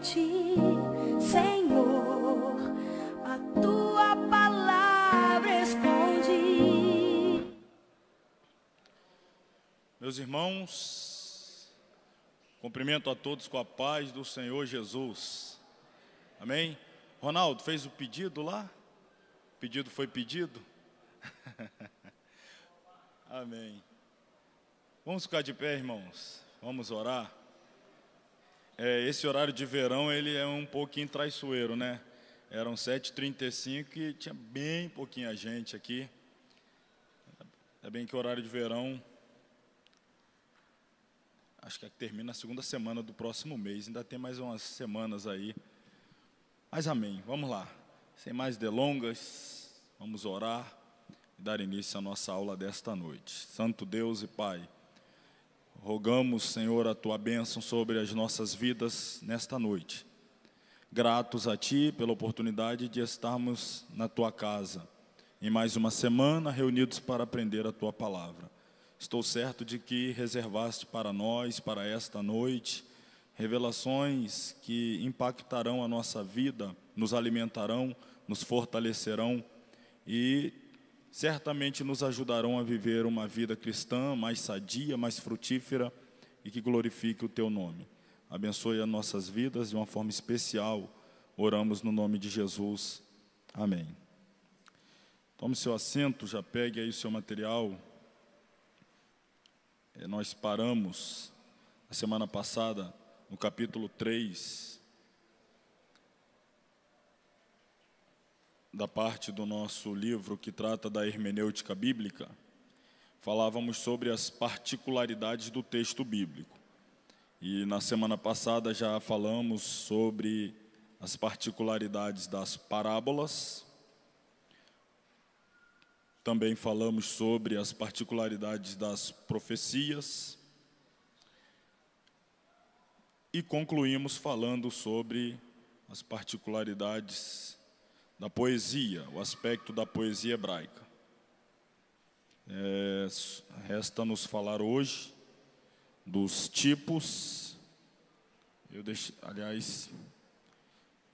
ti, Senhor, a tua palavra escondi. Meus irmãos, cumprimento a todos com a paz do Senhor Jesus. Amém? Ronaldo, fez o pedido lá? O pedido foi pedido? Amém. Vamos ficar de pé, irmãos. Vamos orar. Esse horário de verão, ele é um pouquinho traiçoeiro, né? Eram 7h35 e tinha bem pouquinha gente aqui. É bem que o horário de verão, acho que termina na segunda semana do próximo mês. Ainda tem mais umas semanas aí. Mas amém. Vamos lá. Sem mais delongas, vamos orar e dar início à nossa aula desta noite. Santo Deus e Pai, rogamos, Senhor, a Tua bênção sobre as nossas vidas nesta noite. Gratos a Ti pela oportunidade de estarmos na Tua casa, em mais uma semana, reunidos para aprender a Tua palavra. Estou certo de que reservaste para nós, para esta noite, revelações que impactarão a nossa vida, nos alimentarão, nos fortalecerão e certamente nos ajudarão a viver uma vida cristã mais sadia, mais frutífera e que glorifique o Teu nome. Abençoe as nossas vidas de uma forma especial. Oramos no nome de Jesus. Amém. Tome seu assento, já pegue aí o seu material. Nós paramos a semana passada no capítulo 3 da parte do nosso livro que trata da hermenêutica bíblica. Falávamos sobre as particularidades do texto bíblico. E na semana passada já falamos sobre as particularidades das parábolas. Também falamos sobre as particularidades das profecias. E concluímos falando sobre as particularidades da poesia, o aspecto da poesia hebraica. Resta-nos falar hoje dos tipos,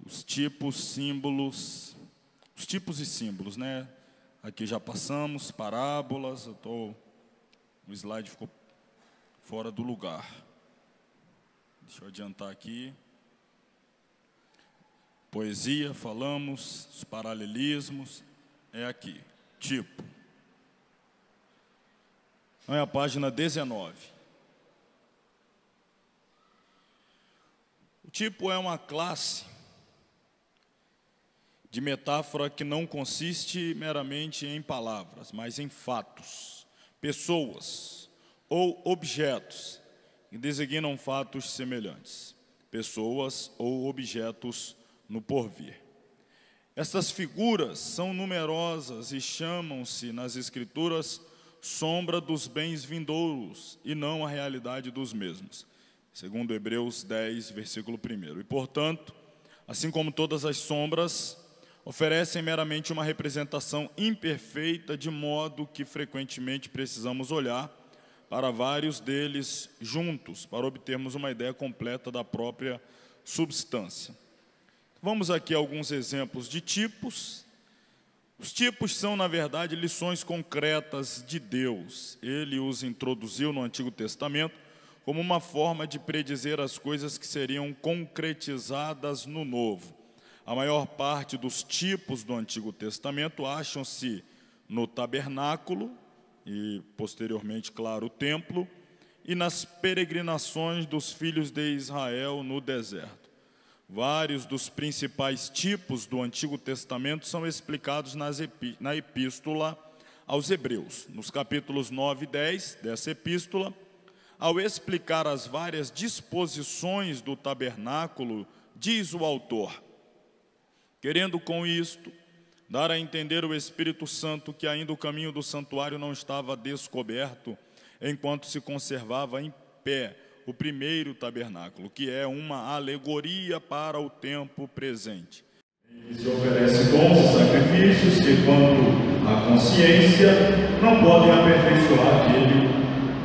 os tipos, símbolos, os tipos e símbolos, né? Aqui já passamos, parábolas, o slide ficou fora do lugar. Deixa eu adiantar aqui. Poesia, falamos, os paralelismos, é aqui, tipo. É a página 19. O tipo é uma classe de metáfora que não consiste meramente em palavras, mas em fatos, pessoas ou objetos que designam fatos semelhantes, pessoas ou objetos no porvir. Essas figuras são numerosas e chamam-se nas Escrituras sombra dos bens vindouros e não a realidade dos mesmos, segundo Hebreus 10, versículo 1. E, portanto, assim como todas as sombras, oferecem meramente uma representação imperfeita, de modo que frequentemente precisamos olhar para vários deles juntos, para obtermos uma ideia completa da própria substância. Vamos aqui a alguns exemplos de tipos. Os tipos são, na verdade, lições concretas de Deus. Ele os introduziu no Antigo Testamento como uma forma de predizer as coisas que seriam concretizadas no Novo. A maior parte dos tipos do Antigo Testamento acham-se no tabernáculo e, posteriormente, claro, o templo, e nas peregrinações dos filhos de Israel no deserto. Vários dos principais tipos do Antigo Testamento são explicados na epístola aos Hebreus. Nos capítulos 9 e 10 dessa epístola, ao explicar as várias disposições do tabernáculo, diz o autor: querendo com isto dar a entender o Espírito Santo que ainda o caminho do santuário não estava descoberto, enquanto se conservava em pé o primeiro tabernáculo, que é uma alegoria para o tempo presente. E se oferece dons e sacrifícios que, quanto à consciência, não podem aperfeiçoar aquele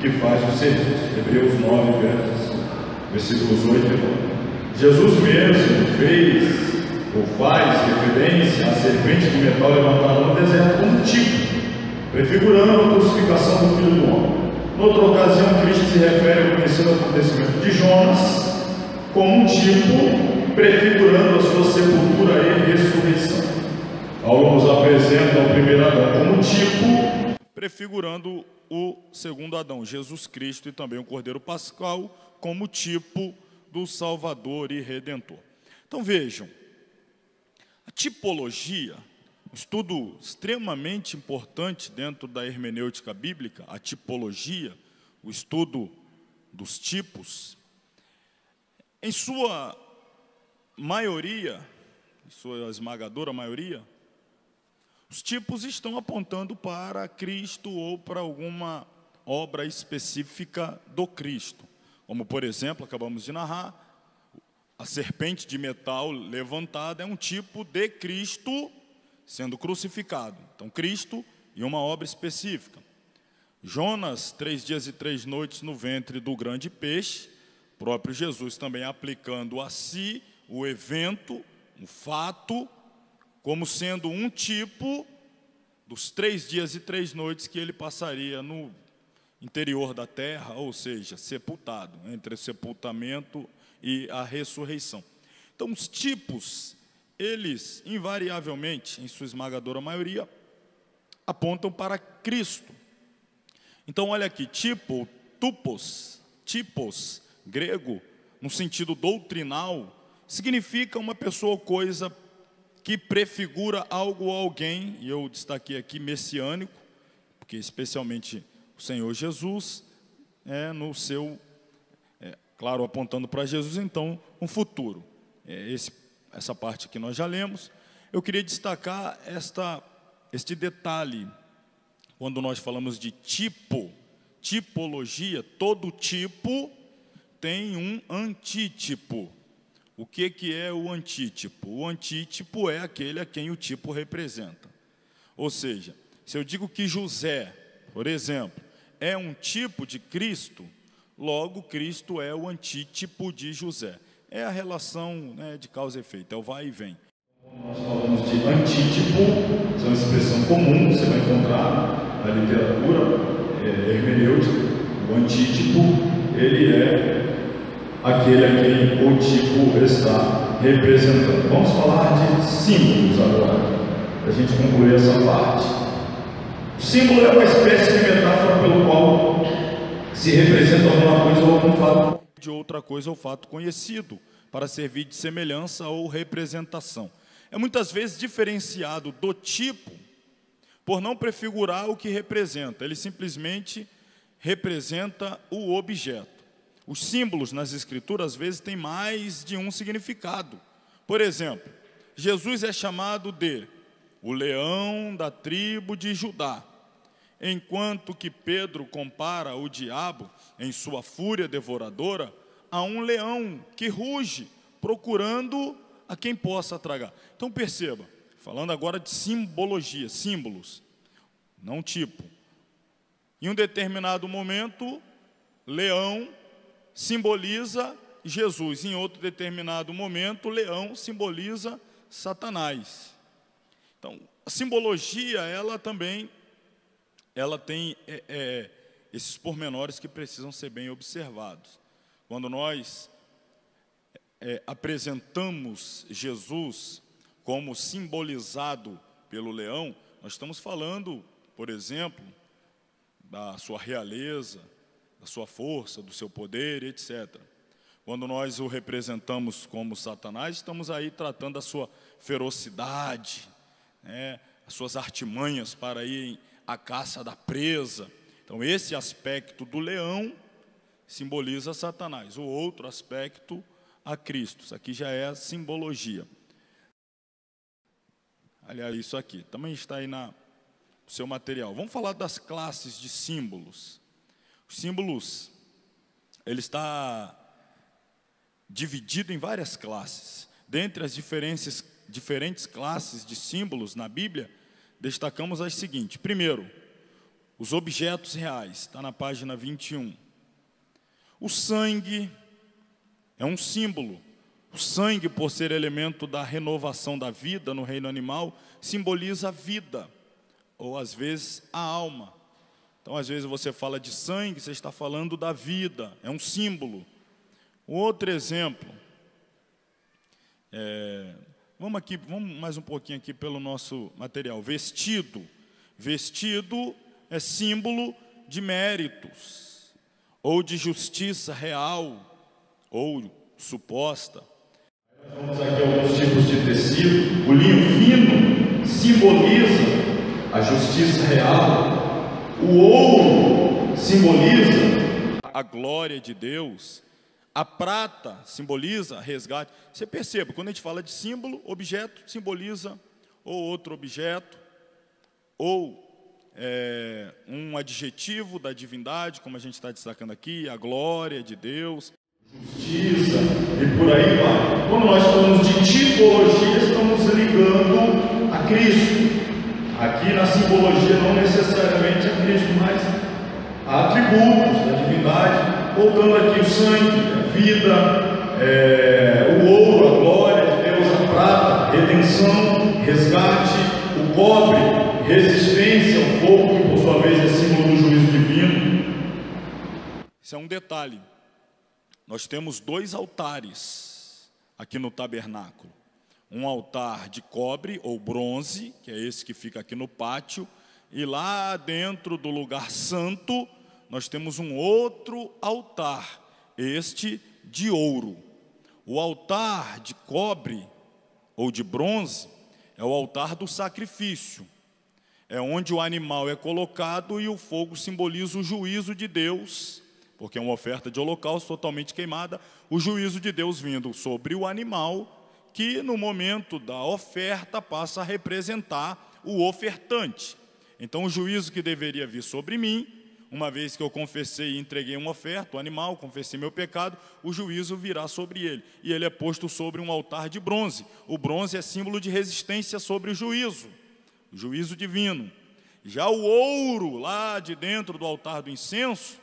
que faz o serviço. Hebreus 9, versículos 8 e 9. Jesus mesmo fez ou faz referência à serpente de metal levantada no deserto como tipo, prefigurando a crucificação do Filho do Homem. Noutra ocasião, Cristo se refere ao conhecido acontecimento de Jonas como um tipo, prefigurando a sua sepultura e ressurreição. Paulo nos apresenta o primeiro Adão como tipo, prefigurando o segundo Adão, Jesus Cristo, e também o Cordeiro Pascal como tipo do Salvador e Redentor. Então vejam, a tipologia, um estudo extremamente importante dentro da hermenêutica bíblica, a tipologia, o estudo dos tipos, em sua maioria, em sua esmagadora maioria, os tipos estão apontando para Cristo ou para alguma obra específica do Cristo. Como, por exemplo, acabamos de narrar, a serpente de metal levantada é um tipo de Cristo sendo crucificado. Então, Cristo e uma obra específica. Jonas, 3 dias e 3 noites no ventre do grande peixe, próprio Jesus também aplicando a si o evento, o fato, como sendo um tipo dos 3 dias e 3 noites que ele passaria no interior da terra, ou seja, sepultado, entre o sepultamento e a ressurreição. Então, os tipos, eles, invariavelmente, em sua esmagadora maioria, apontam para Cristo. Então, olha aqui, tipo, tupos, tipos, grego, no sentido doutrinal, significa uma pessoa ou coisa que prefigura algo ou alguém, e eu destaquei aqui messiânico, porque especialmente o Senhor Jesus, no seu, claro, apontando para Jesus, então, um futuro. Essa parte que nós já lemos. Eu queria destacar este detalhe, quando nós falamos de tipo, tipologia, todo tipo tem um antítipo. O que é o antítipo? O antítipo é aquele a quem o tipo representa. Ou seja, se eu digo que José, por exemplo, é um tipo de Cristo, logo Cristo é o antítipo de José. É a relação, de causa e efeito, é o vai e vem. Nós falamos de antítipo, é uma expressão comum que você vai encontrar na literatura hermenêutica. O antítipo, ele é aquele a quem o tipo está representando. Vamos falar de símbolos agora, para a gente concluir essa parte. O símbolo é uma espécie de metáfora pelo qual se representa alguma coisa ou algum fato de outra coisa ou fato conhecido, para servir de semelhança ou representação. É muitas vezes diferenciado do tipo por não prefigurar o que representa, ele simplesmente representa o objeto. Os símbolos nas escrituras às vezes têm mais de um significado. Por exemplo, Jesus é chamado de o leão da tribo de Judá, enquanto que Pedro compara o diabo, em sua fúria devoradora, a um leão que ruge, procurando a quem possa tragar. Então perceba, falando agora de simbologia, símbolos, não tipo. Em um determinado momento, leão simboliza Jesus. Em outro determinado momento, leão simboliza Satanás. Então, a simbologia, ela também, ela tem esses pormenores que precisam ser bem observados. Quando nós apresentamos Jesus como simbolizado pelo leão, nós estamos falando, por exemplo, da sua realeza, da sua força, do seu poder, etc. Quando nós o representamos como Satanás, estamos aí tratando da sua ferocidade, as suas artimanhas para ir à caça da presa. Então, esse aspecto do leão simboliza Satanás, o outro aspecto a Cristo. Isso aqui já é a simbologia. Aliás, isso aqui também está aí no seu material. Vamos falar das classes de símbolos. Os símbolos, ele está dividido em várias classes. Dentre as diferentes classes de símbolos na Bíblia, destacamos as seguintes. Primeiro, os objetos reais, está na página 21. O sangue é um símbolo, O sangue, por ser elemento da renovação da vida no reino animal, simboliza a vida, ou às vezes a alma. Então, às vezes você fala de sangue, você está falando da vida, é um símbolo. Outro exemplo, vamos mais um pouquinho aqui pelo nosso material. Vestido. Vestido é símbolo de méritos, ou de justiça real, ou suposta. Vamos aqui alguns tipos de tecido. O linho fino simboliza a justiça real. O ouro simboliza a glória de Deus. A prata simboliza resgate. Você percebe, quando a gente fala de símbolo, objeto simboliza ou outro objeto, ou um adjetivo da divindade, como a gente está destacando aqui, a glória de Deus. Justiça, e por aí vai. Quando nós falamos de tipologia, estamos ligando a Cristo. Aqui na simbologia, não necessariamente a Cristo, mas a atributos da divindade. Voltando aqui, o sangue, a vida, o ouro, a glória de Deus, a prata, redenção, resgate, o cobre, resistência, o fogo, que por sua vez é símbolo do juízo divino. Isso é um detalhe. Nós temos 2 altares aqui no tabernáculo. Um altar de cobre ou bronze, que é esse que fica aqui no pátio, e lá dentro do lugar santo, nós temos um outro altar, este de ouro. O altar de cobre ou de bronze é o altar do sacrifício. É onde o animal é colocado e o fogo simboliza o juízo de Deus, porque é uma oferta de holocausto totalmente queimada, o juízo de Deus vindo sobre o animal, que no momento da oferta passa a representar o ofertante. Então o juízo que deveria vir sobre mim, uma vez que eu confessei e entreguei uma oferta, o animal, confessei meu pecado, o juízo virá sobre ele. E ele é posto sobre um altar de bronze. O bronze é símbolo de resistência sobre o juízo divino. Já o ouro, lá de dentro do altar do incenso,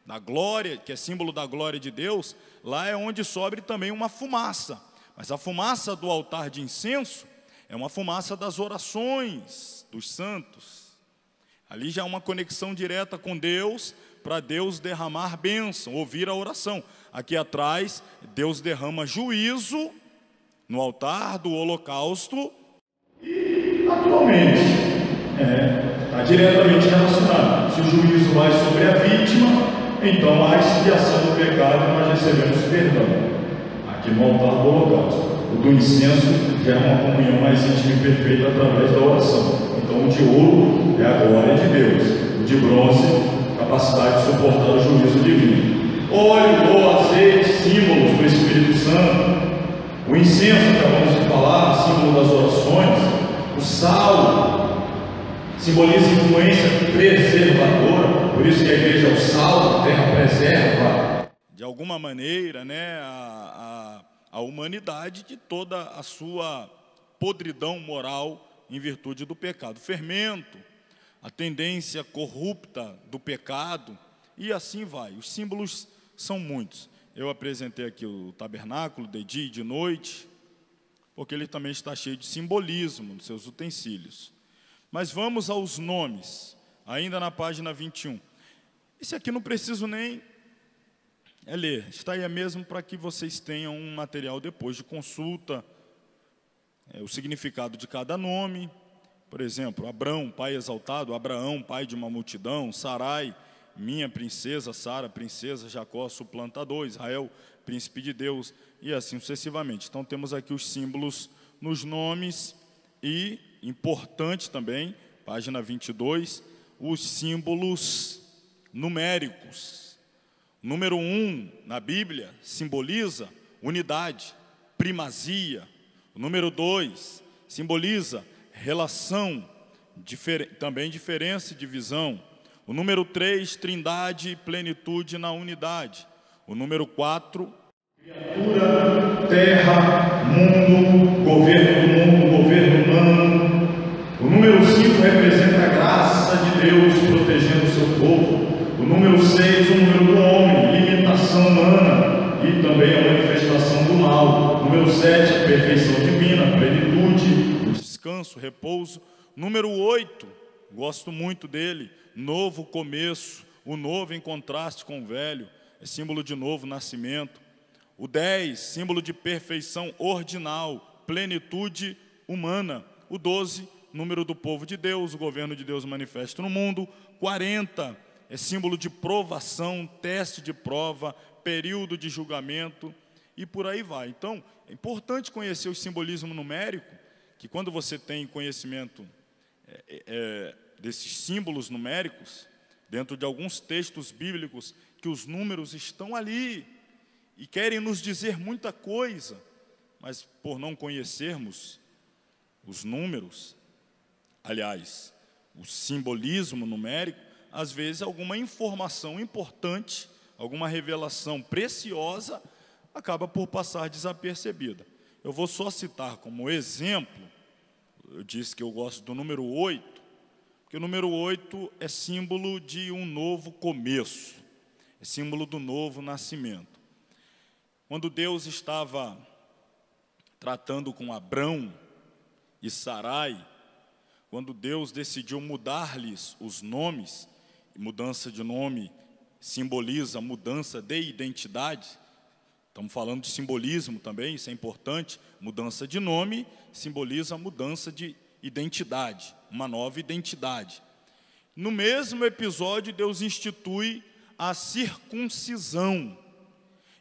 da glória, que é símbolo da glória de Deus, lá é onde sobe também uma fumaça. Mas a fumaça do altar de incenso é uma fumaça das orações dos santos. Ali já é uma conexão direta com Deus, para Deus derramar bênção, ouvir a oração. Aqui atrás, Deus derrama juízo no altar do holocausto. E, naturalmente, está diretamente relacionado. Se o juízo vai sobre a vítima, então a expiação do pecado nós recebemos perdão. Aqui no altar do holocausto. O do incenso já é uma comunhão mais íntima e perfeita através da oração. Então o de ouro é a glória de Deus. O de bronze, capacidade de suportar o juízo divino. Óleo ou azeite, símbolos do Espírito Santo. O incenso, acabamos de falar, símbolo das orações. O sal simboliza influência preservadora. Por isso que a igreja é o sal, a terra preserva. De alguma maneira, né, a humanidade de toda a sua podridão moral em virtude do pecado. Fermento, a tendência corrupta do pecado, e assim vai. Os símbolos são muitos. Eu apresentei aqui o tabernáculo de dia e de noite, porque ele também está cheio de simbolismo nos seus utensílios. Mas vamos aos nomes, ainda na página 21. Esse aqui não preciso nem ler, está aí mesmo para que vocês tenham um material depois de consulta, o significado de cada nome. Por exemplo, Abrão, pai exaltado, Abraão, pai de uma multidão, Sarai, minha princesa, Sara, princesa, Jacó, suplantador, Israel, príncipe de Deus, e assim sucessivamente. Então temos aqui os símbolos nos nomes e, importante também, página 22, os símbolos numéricos. Número 1 na Bíblia simboliza unidade, primazia. O número 2 simboliza relação, também diferença e divisão. O número 3, trindade e plenitude na unidade. O número 4, criatura, terra, mundo, governo humano. O número 5 representa a graça de Deus protegendo o seu povo. O número 6, o número do homem, limitação humana e também a manifestação do mal. O número número 7, a perfeição divina, a plenitude, o descanso, o repouso. Número 8, gosto muito dele, novo começo, o novo em contraste com o velho, é símbolo de novo nascimento. O 10, símbolo de perfeição ordinal, plenitude humana. O 12, número do povo de Deus, o governo de Deus manifesto no mundo. 40, é símbolo de provação, teste de prova, período de julgamento, e por aí vai. Então, é importante conhecer o simbolismo numérico, que quando você tem conhecimento desses símbolos numéricos, dentro de alguns textos bíblicos, que os números estão ali, e querem nos dizer muita coisa, mas por não conhecermos os números, aliás, o simbolismo numérico, às vezes alguma informação importante, alguma revelação preciosa, acaba por passar desapercebida. Eu vou só citar como exemplo, eu disse que eu gosto do número 8, porque o número 8 é símbolo de um novo começo, é símbolo do novo nascimento. Quando Deus estava tratando com Abrão e Sarai, quando Deus decidiu mudar-lhes os nomes, mudança de nome simboliza mudança de identidade, estamos falando de simbolismo também, isso é importante, mudança de nome simboliza mudança de identidade, uma nova identidade. No mesmo episódio, Deus institui a circuncisão,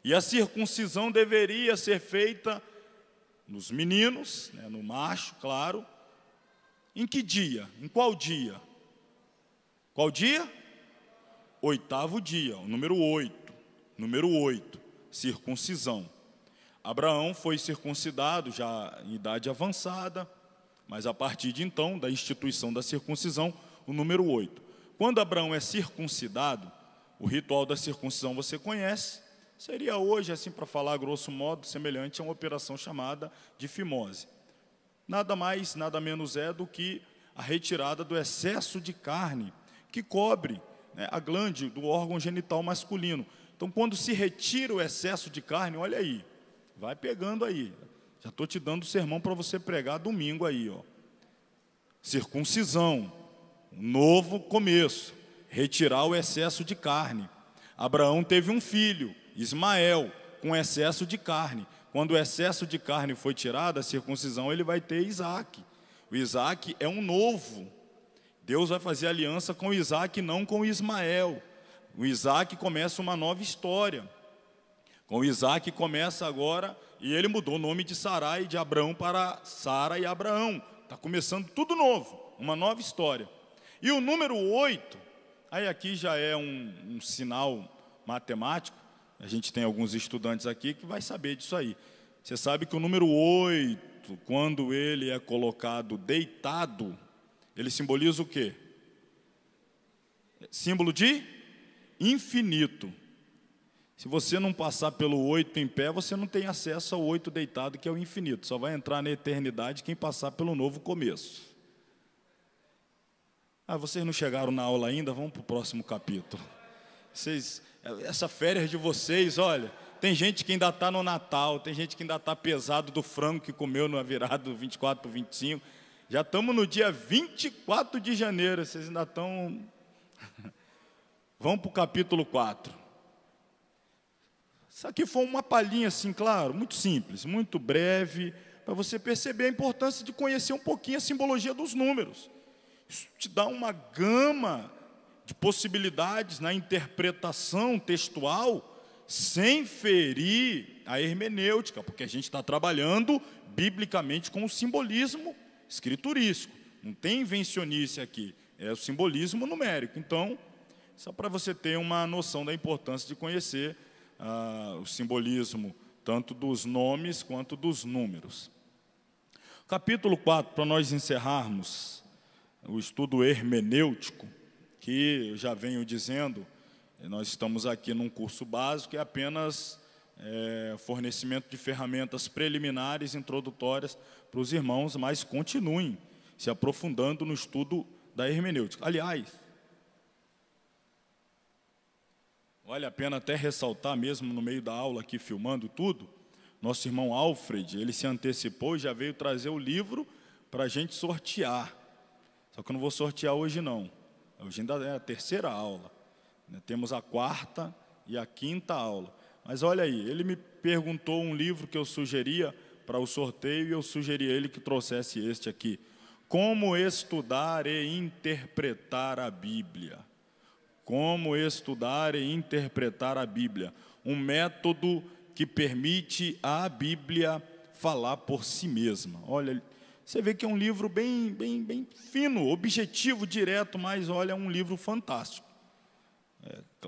e a circuncisão deveria ser feita nos meninos, né, no macho, claro. Em que dia? Em qual dia? Qual dia? 8º dia, o número 8. Número 8, circuncisão. Abraão foi circuncidado já em idade avançada, mas a partir de então, da instituição da circuncisão, o número 8. Quando Abraão é circuncidado, o ritual da circuncisão você conhece, seria hoje, assim para falar grosso modo, semelhante a uma operação chamada de fimose. Nada mais, nada menos é do que a retirada do excesso de carne que cobre, né, a glande do órgão genital masculino. Então, quando se retira o excesso de carne, olha aí, vai pegando aí. Já estou te dando o sermão para você pregar domingo aí, ó. Circuncisão, novo começo, retirar o excesso de carne. Abraão teve um filho, Ismael, com excesso de carne. Quando o excesso de carne foi tirado, a circuncisão, ele vai ter Isaac. O Isaac é um novo. Deus vai fazer aliança com o Isaac, não com o Ismael. O Isaac começa uma nova história. Com o Isaac começa agora, e ele mudou o nome de Sarai, de Abrão para Sara e Abraão. Está começando tudo novo, uma nova história. E o número 8, aí aqui já é um sinal matemático. A gente tem alguns estudantes aqui que vai saber disso aí. Você sabe que o número 8, quando ele é colocado deitado, ele simboliza o quê? Símbolo de infinito. Se você não passar pelo 8 em pé, você não tem acesso ao 8 deitado, que é o infinito. Só vai entrar na eternidade quem passar pelo novo começo. Vocês não chegaram na aula ainda? Vamos para o próximo capítulo. Essa férias de vocês, olha, tem gente que ainda está no Natal, tem gente que ainda está pesado do frango que comeu na virada do 24 para o 25. Já estamos no dia 24 de janeiro, vocês ainda estão... Vamos para o capítulo 4. Isso aqui foi uma palhinha assim, claro, muito simples, muito breve, para você perceber a importância de conhecer um pouquinho a simbologia dos números. Isso te dá uma gama de possibilidades na interpretação textual, sem ferir a hermenêutica, porque a gente está trabalhando biblicamente com o simbolismo escriturístico. Não tem invencionice aqui, é o simbolismo numérico. Então, só para você ter uma noção da importância de conhecer o simbolismo, tanto dos nomes quanto dos números. Capítulo 4, para nós encerrarmos o estudo hermenêutico, que eu já venho dizendo, nós estamos aqui num curso básico, que é apenas fornecimento de ferramentas preliminares, introdutórias para os irmãos, mas continuem se aprofundando no estudo da hermenêutica. Aliás, vale a pena até ressaltar, mesmo no meio da aula aqui, filmando tudo, Nosso irmão Alfred, ele se antecipou e já veio trazer o livro para a gente sortear. Só que eu não vou sortear hoje não. Hoje ainda é a terceira aula. Temos a quarta e a quinta aula. Mas olha aí, ele me perguntou um livro que eu sugeria para o sorteio e eu sugeri a ele que trouxesse este aqui. Como estudar e interpretar a Bíblia. Como estudar e interpretar a Bíblia. Um método que permite a Bíblia falar por si mesma. Olha, você vê que é um livro bem fino, objetivo, direto, mas olha, é um livro fantástico.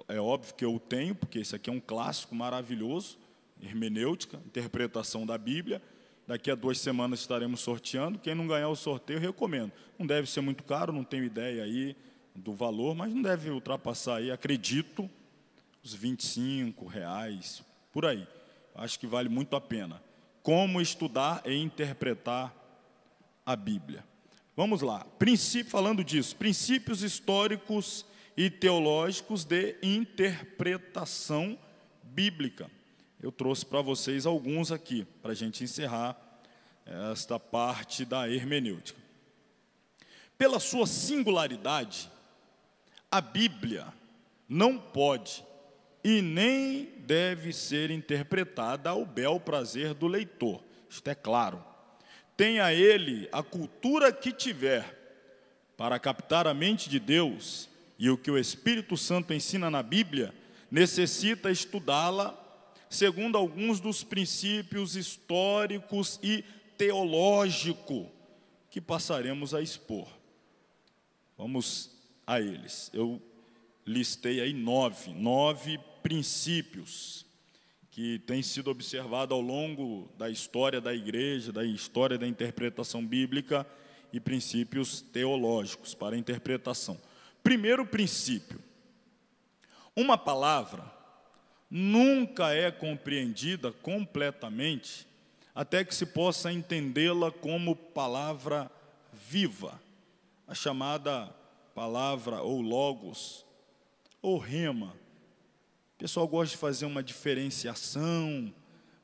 É óbvio que eu o tenho, porque esse aqui é um clássico maravilhoso, hermenêutica, interpretação da Bíblia. Daqui a 2 semanas estaremos sorteando. Quem não ganhar o sorteio, eu recomendo. Não deve ser muito caro, não tenho ideia aí do valor, mas não deve ultrapassar aí, acredito, os R$25, por aí. Acho que vale muito a pena. Como estudar e interpretar a Bíblia. Vamos lá. Falando disso, princípios históricos e teológicos de interpretação bíblica. Eu trouxe para vocês alguns aqui, para a gente encerrar esta parte da hermenêutica. Pela sua singularidade, a Bíblia não pode e nem deve ser interpretada ao bel prazer do leitor. Isto é claro. Tenha ele a cultura que tiver para captar a mente de Deus e o que o Espírito Santo ensina na Bíblia, necessita estudá-la segundo alguns dos princípios históricos e teológicos que passaremos a expor. Vamos a eles. Eu listei aí 9 princípios que têm sido observados ao longo da história da igreja, da história da interpretação bíblica e princípios teológicos para a interpretação. Primeiro princípio: uma palavra nunca é compreendida completamente até que se possa entendê-la como palavra viva, a chamada palavra ou logos ou rema. O pessoal gosta de fazer uma diferenciação,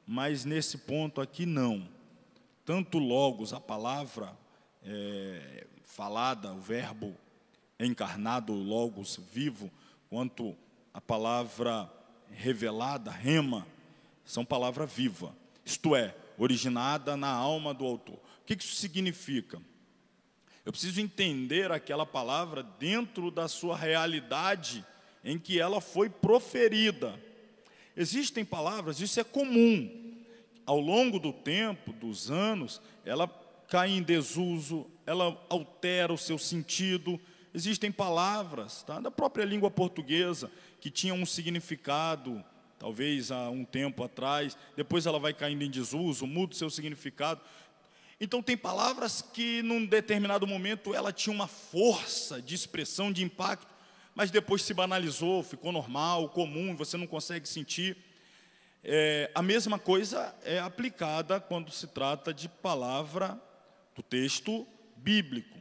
mas nesse ponto aqui não. Tanto logos, a palavra falada, o verbo encarnado, logos vivo, quanto a palavra revelada, rema, são palavra viva. Isto é, originada na alma do autor. O que isso significa? Eu preciso entender aquela palavra dentro da sua realidade em que ela foi proferida. Existem palavras, isso é comum, ao longo do tempo, dos anos, ela cai em desuso, ela altera o seu sentido. Existem palavras, da própria língua portuguesa que tinham um significado, talvez há um tempo atrás, depois ela vai caindo em desuso, muda o seu significado. Então tem palavras que num determinado momento ela tinha uma força de expressão, de impacto, mas depois se banalizou, ficou normal, comum, você não consegue sentir. A mesma coisa é aplicada quando se trata de palavra do texto bíblico.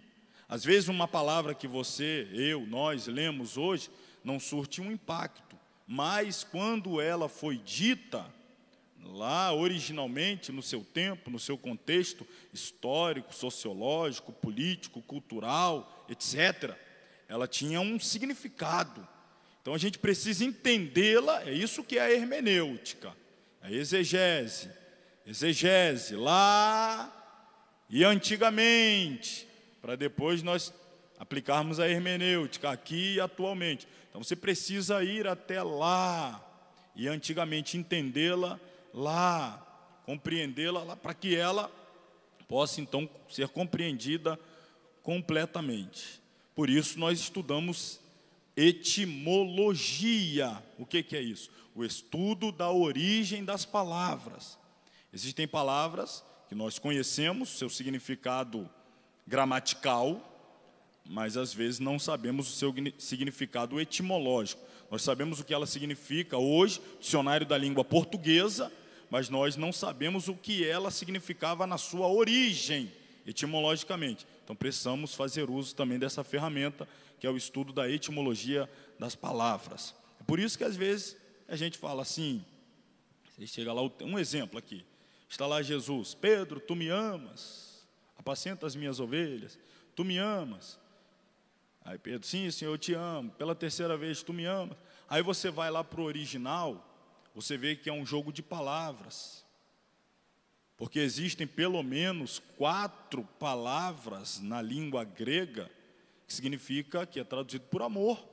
Às vezes uma palavra que você, eu, nós lemos hoje, não surte um impacto, mas quando ela foi dita lá originalmente, no seu tempo, no seu contexto histórico, sociológico, político, cultural, etc., ela tinha um significado. Então a gente precisa entendê-la, é isso que é a hermenêutica, a exegese. Exegese lá e antigamente, para depois nós aplicarmos a hermenêutica aqui e atualmente. Então você precisa ir até lá e antigamente entendê-la lá, compreendê-la lá, para que ela possa então ser compreendida completamente. Por isso nós estudamos etimologia. O que é isso? O estudo da origem das palavras. Existem palavras que nós conhecemos, seu significado gramatical, mas às vezes não sabemos o seu significado etimológico. Nós sabemos o que ela significa hoje, dicionário da língua portuguesa, mas nós não sabemos o que ela significava na sua origem, etimologicamente. Então precisamos fazer uso também dessa ferramenta, que é o estudo da etimologia das palavras. É por isso que às vezes a gente fala assim, você chega lá, um exemplo aqui, Está lá Jesus: Pedro, tu me amas? Apacenta as minhas ovelhas. Tu me amas? Aí Pedro: sim, Senhor, eu te amo. Pela terceira vez: tu me amas? Aí você vai lá para o original, você vê que é um jogo de palavras. Porque existem pelo menos 4 palavras na língua grega, que significa, que é traduzido por amor.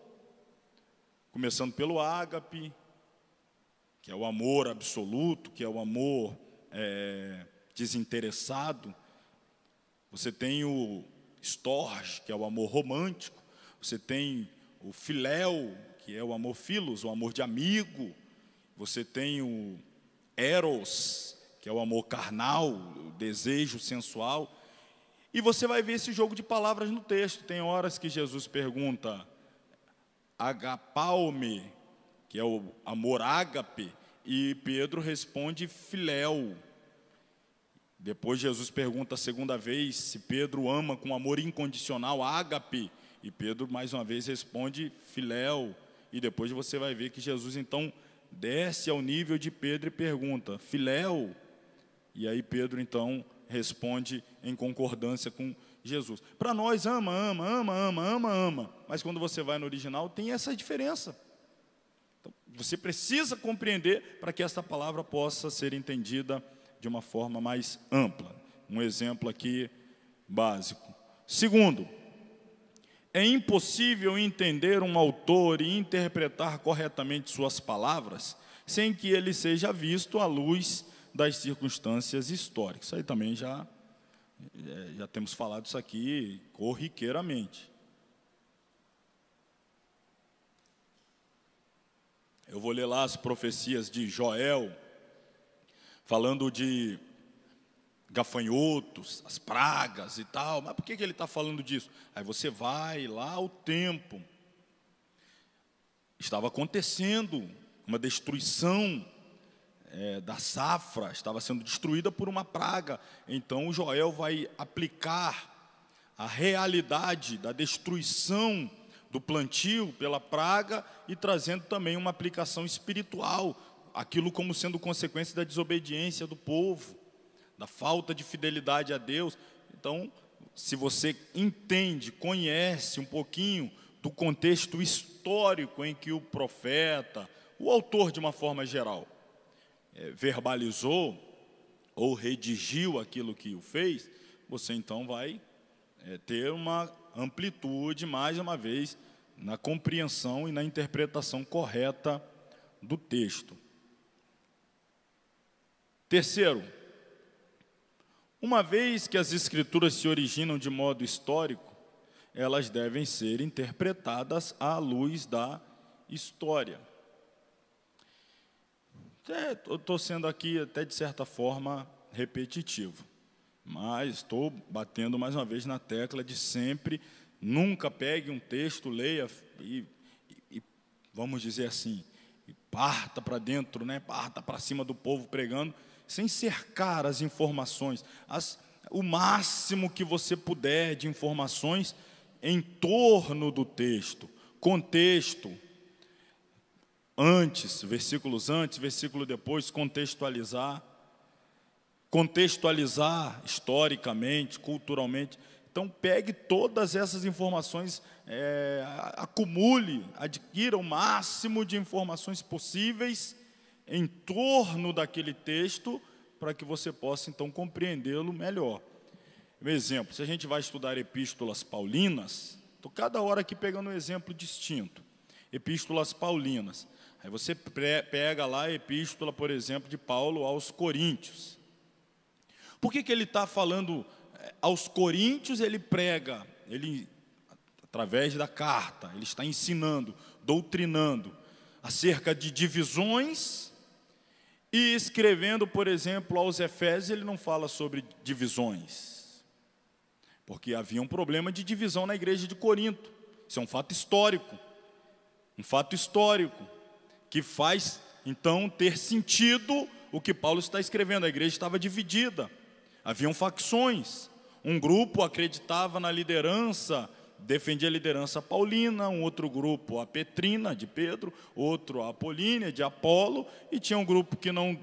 Começando pelo ágape, que é o amor absoluto, que é o amor desinteressado. Você tem o storge, que é o amor romântico. Você tem o filéu, que é o amor filos, o amor de amigo. Você tem o eros, que é o amor carnal, o desejo sensual. E você vai ver esse jogo de palavras no texto. Tem horas que Jesus pergunta agapaume, que é o amor ágape, e Pedro responde filéu. Depois Jesus pergunta a segunda vez se Pedro ama com amor incondicional, ágape, e Pedro mais uma vez responde filéu. E depois você vai ver que Jesus então desce ao nível de Pedro e pergunta filéu. E aí Pedro então responde em concordância com Jesus. Para nós, ama. Mas quando você vai no original, tem essa diferença. Então, você precisa compreender para que essa palavra possa ser entendida de uma forma mais ampla. Um exemplo aqui básico. Segundo, é impossível entender um autor e interpretar corretamente suas palavras sem que ele seja visto à luz das circunstâncias históricas. Isso aí também já temos falado isso aqui corriqueiramente. Eu vou ler lá as profecias de Joel, falando de gafanhotos, as pragas e tal. Mas por que ele está falando disso? Aí você vai lá ao tempo. Estava acontecendo uma destruição da safra, estava sendo destruída por uma praga. Então o Joel vai aplicar a realidade da destruição do plantio pela praga e trazendo também uma aplicação espiritual, aquilo como sendo consequência da desobediência do povo, da falta de fidelidade a Deus. Então, se você entende, conhece um pouquinho do contexto histórico em que o profeta, o autor de uma forma geral, verbalizou ou redigiu aquilo que o fez, você então vai ter uma amplitude, mais uma vez, na compreensão e na interpretação correta do texto. Terceiro, uma vez que as Escrituras se originam de modo histórico, elas devem ser interpretadas à luz da história. Estou sendo aqui até de certa forma repetitivo, mas estou batendo mais uma vez na tecla de sempre, nunca pegue um texto, leia e vamos dizer assim, e parta para dentro, parta para cima do povo pregando, sem cercar as informações, o máximo que você puder de informações em torno do texto, contexto, antes, versículos antes, versículo depois, contextualizar historicamente, culturalmente. Então pegue todas essas informações, acumule, adquira o máximo de informações possíveis em torno daquele texto, para que você possa então compreendê-lo melhor. Um exemplo, se a gente vai estudar epístolas paulinas, estou cada hora aqui pegando um exemplo distinto. Epístolas paulinas. Aí você pega lá a epístola, por exemplo, de Paulo aos Coríntios. Por que ele está falando aos Coríntios? Ele prega, através da carta, ele está ensinando, doutrinando acerca de divisões, e escrevendo, por exemplo, aos Efésios, ele não fala sobre divisões, porque havia um problema de divisão na igreja de Corinto. Isso é um fato histórico, que faz, então, ter sentido o que Paulo está escrevendo. A igreja estava dividida, haviam facções. Um grupo acreditava na liderança, defendia a liderança paulina, um outro grupo a Petrina, de Pedro, outro a Apolínia, de Apolo, e tinha um grupo que não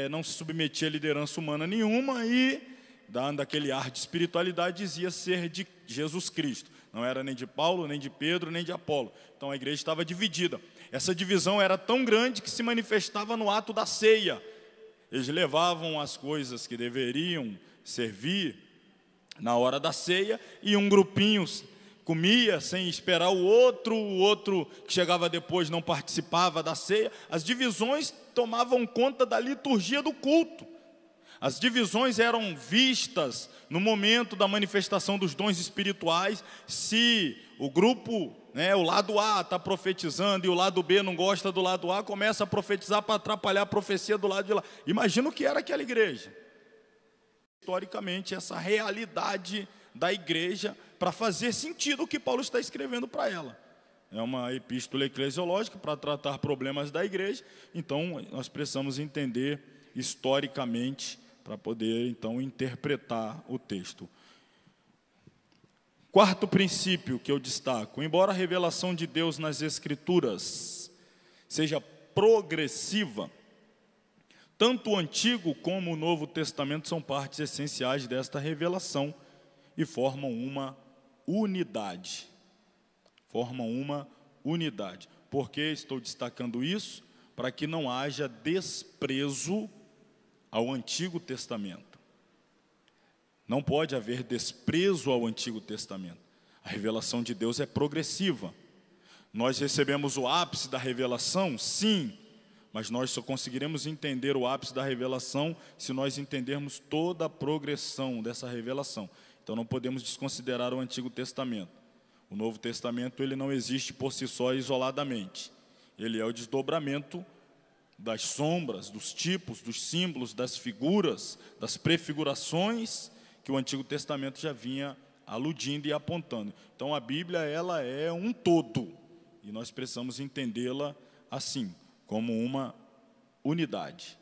não se submetia a liderança humana nenhuma e, dando aquele ar de espiritualidade, dizia ser de Jesus Cristo. Não era nem de Paulo, nem de Pedro, nem de Apolo. Então a igreja estava dividida. Essa divisão era tão grande que se manifestava no ato da ceia. Eles levavam as coisas que deveriam servir na hora da ceia, e um grupinho comia sem esperar o outro que chegava depois não participava da ceia. As divisões tomavam conta da liturgia do culto. As divisões eram vistas no momento da manifestação dos dons espirituais. Se o grupo, o lado A está profetizando e o lado B não gosta do lado A, começa a profetizar para atrapalhar a profecia do lado de lá. Imagina o que era aquela igreja. Historicamente, essa realidade da igreja, para fazer sentido o que Paulo está escrevendo para ela. É uma epístola eclesiológica para tratar problemas da igreja, então nós precisamos entender historicamente para poder então interpretar o texto. Quarto princípio que eu destaco: embora a revelação de Deus nas Escrituras seja progressiva, tanto o Antigo como o Novo Testamento são partes essenciais desta revelação e formam uma unidade. Formam uma unidade. Por que estou destacando isso? Para que não haja desprezo ao Antigo Testamento. Não pode haver desprezo ao Antigo Testamento. A revelação de Deus é progressiva. Nós recebemos o ápice da revelação? Sim. Mas nós só conseguiremos entender o ápice da revelação se nós entendermos toda a progressão dessa revelação. Então não podemos desconsiderar o Antigo Testamento. O Novo Testamento, ele não existe por si só isoladamente. Ele é o desdobramento das sombras, dos tipos, dos símbolos, das figuras, das prefigurações que o Antigo Testamento já vinha aludindo e apontando. Então a Bíblia, ela é um todo, e nós precisamos entendê-la assim, como uma unidade.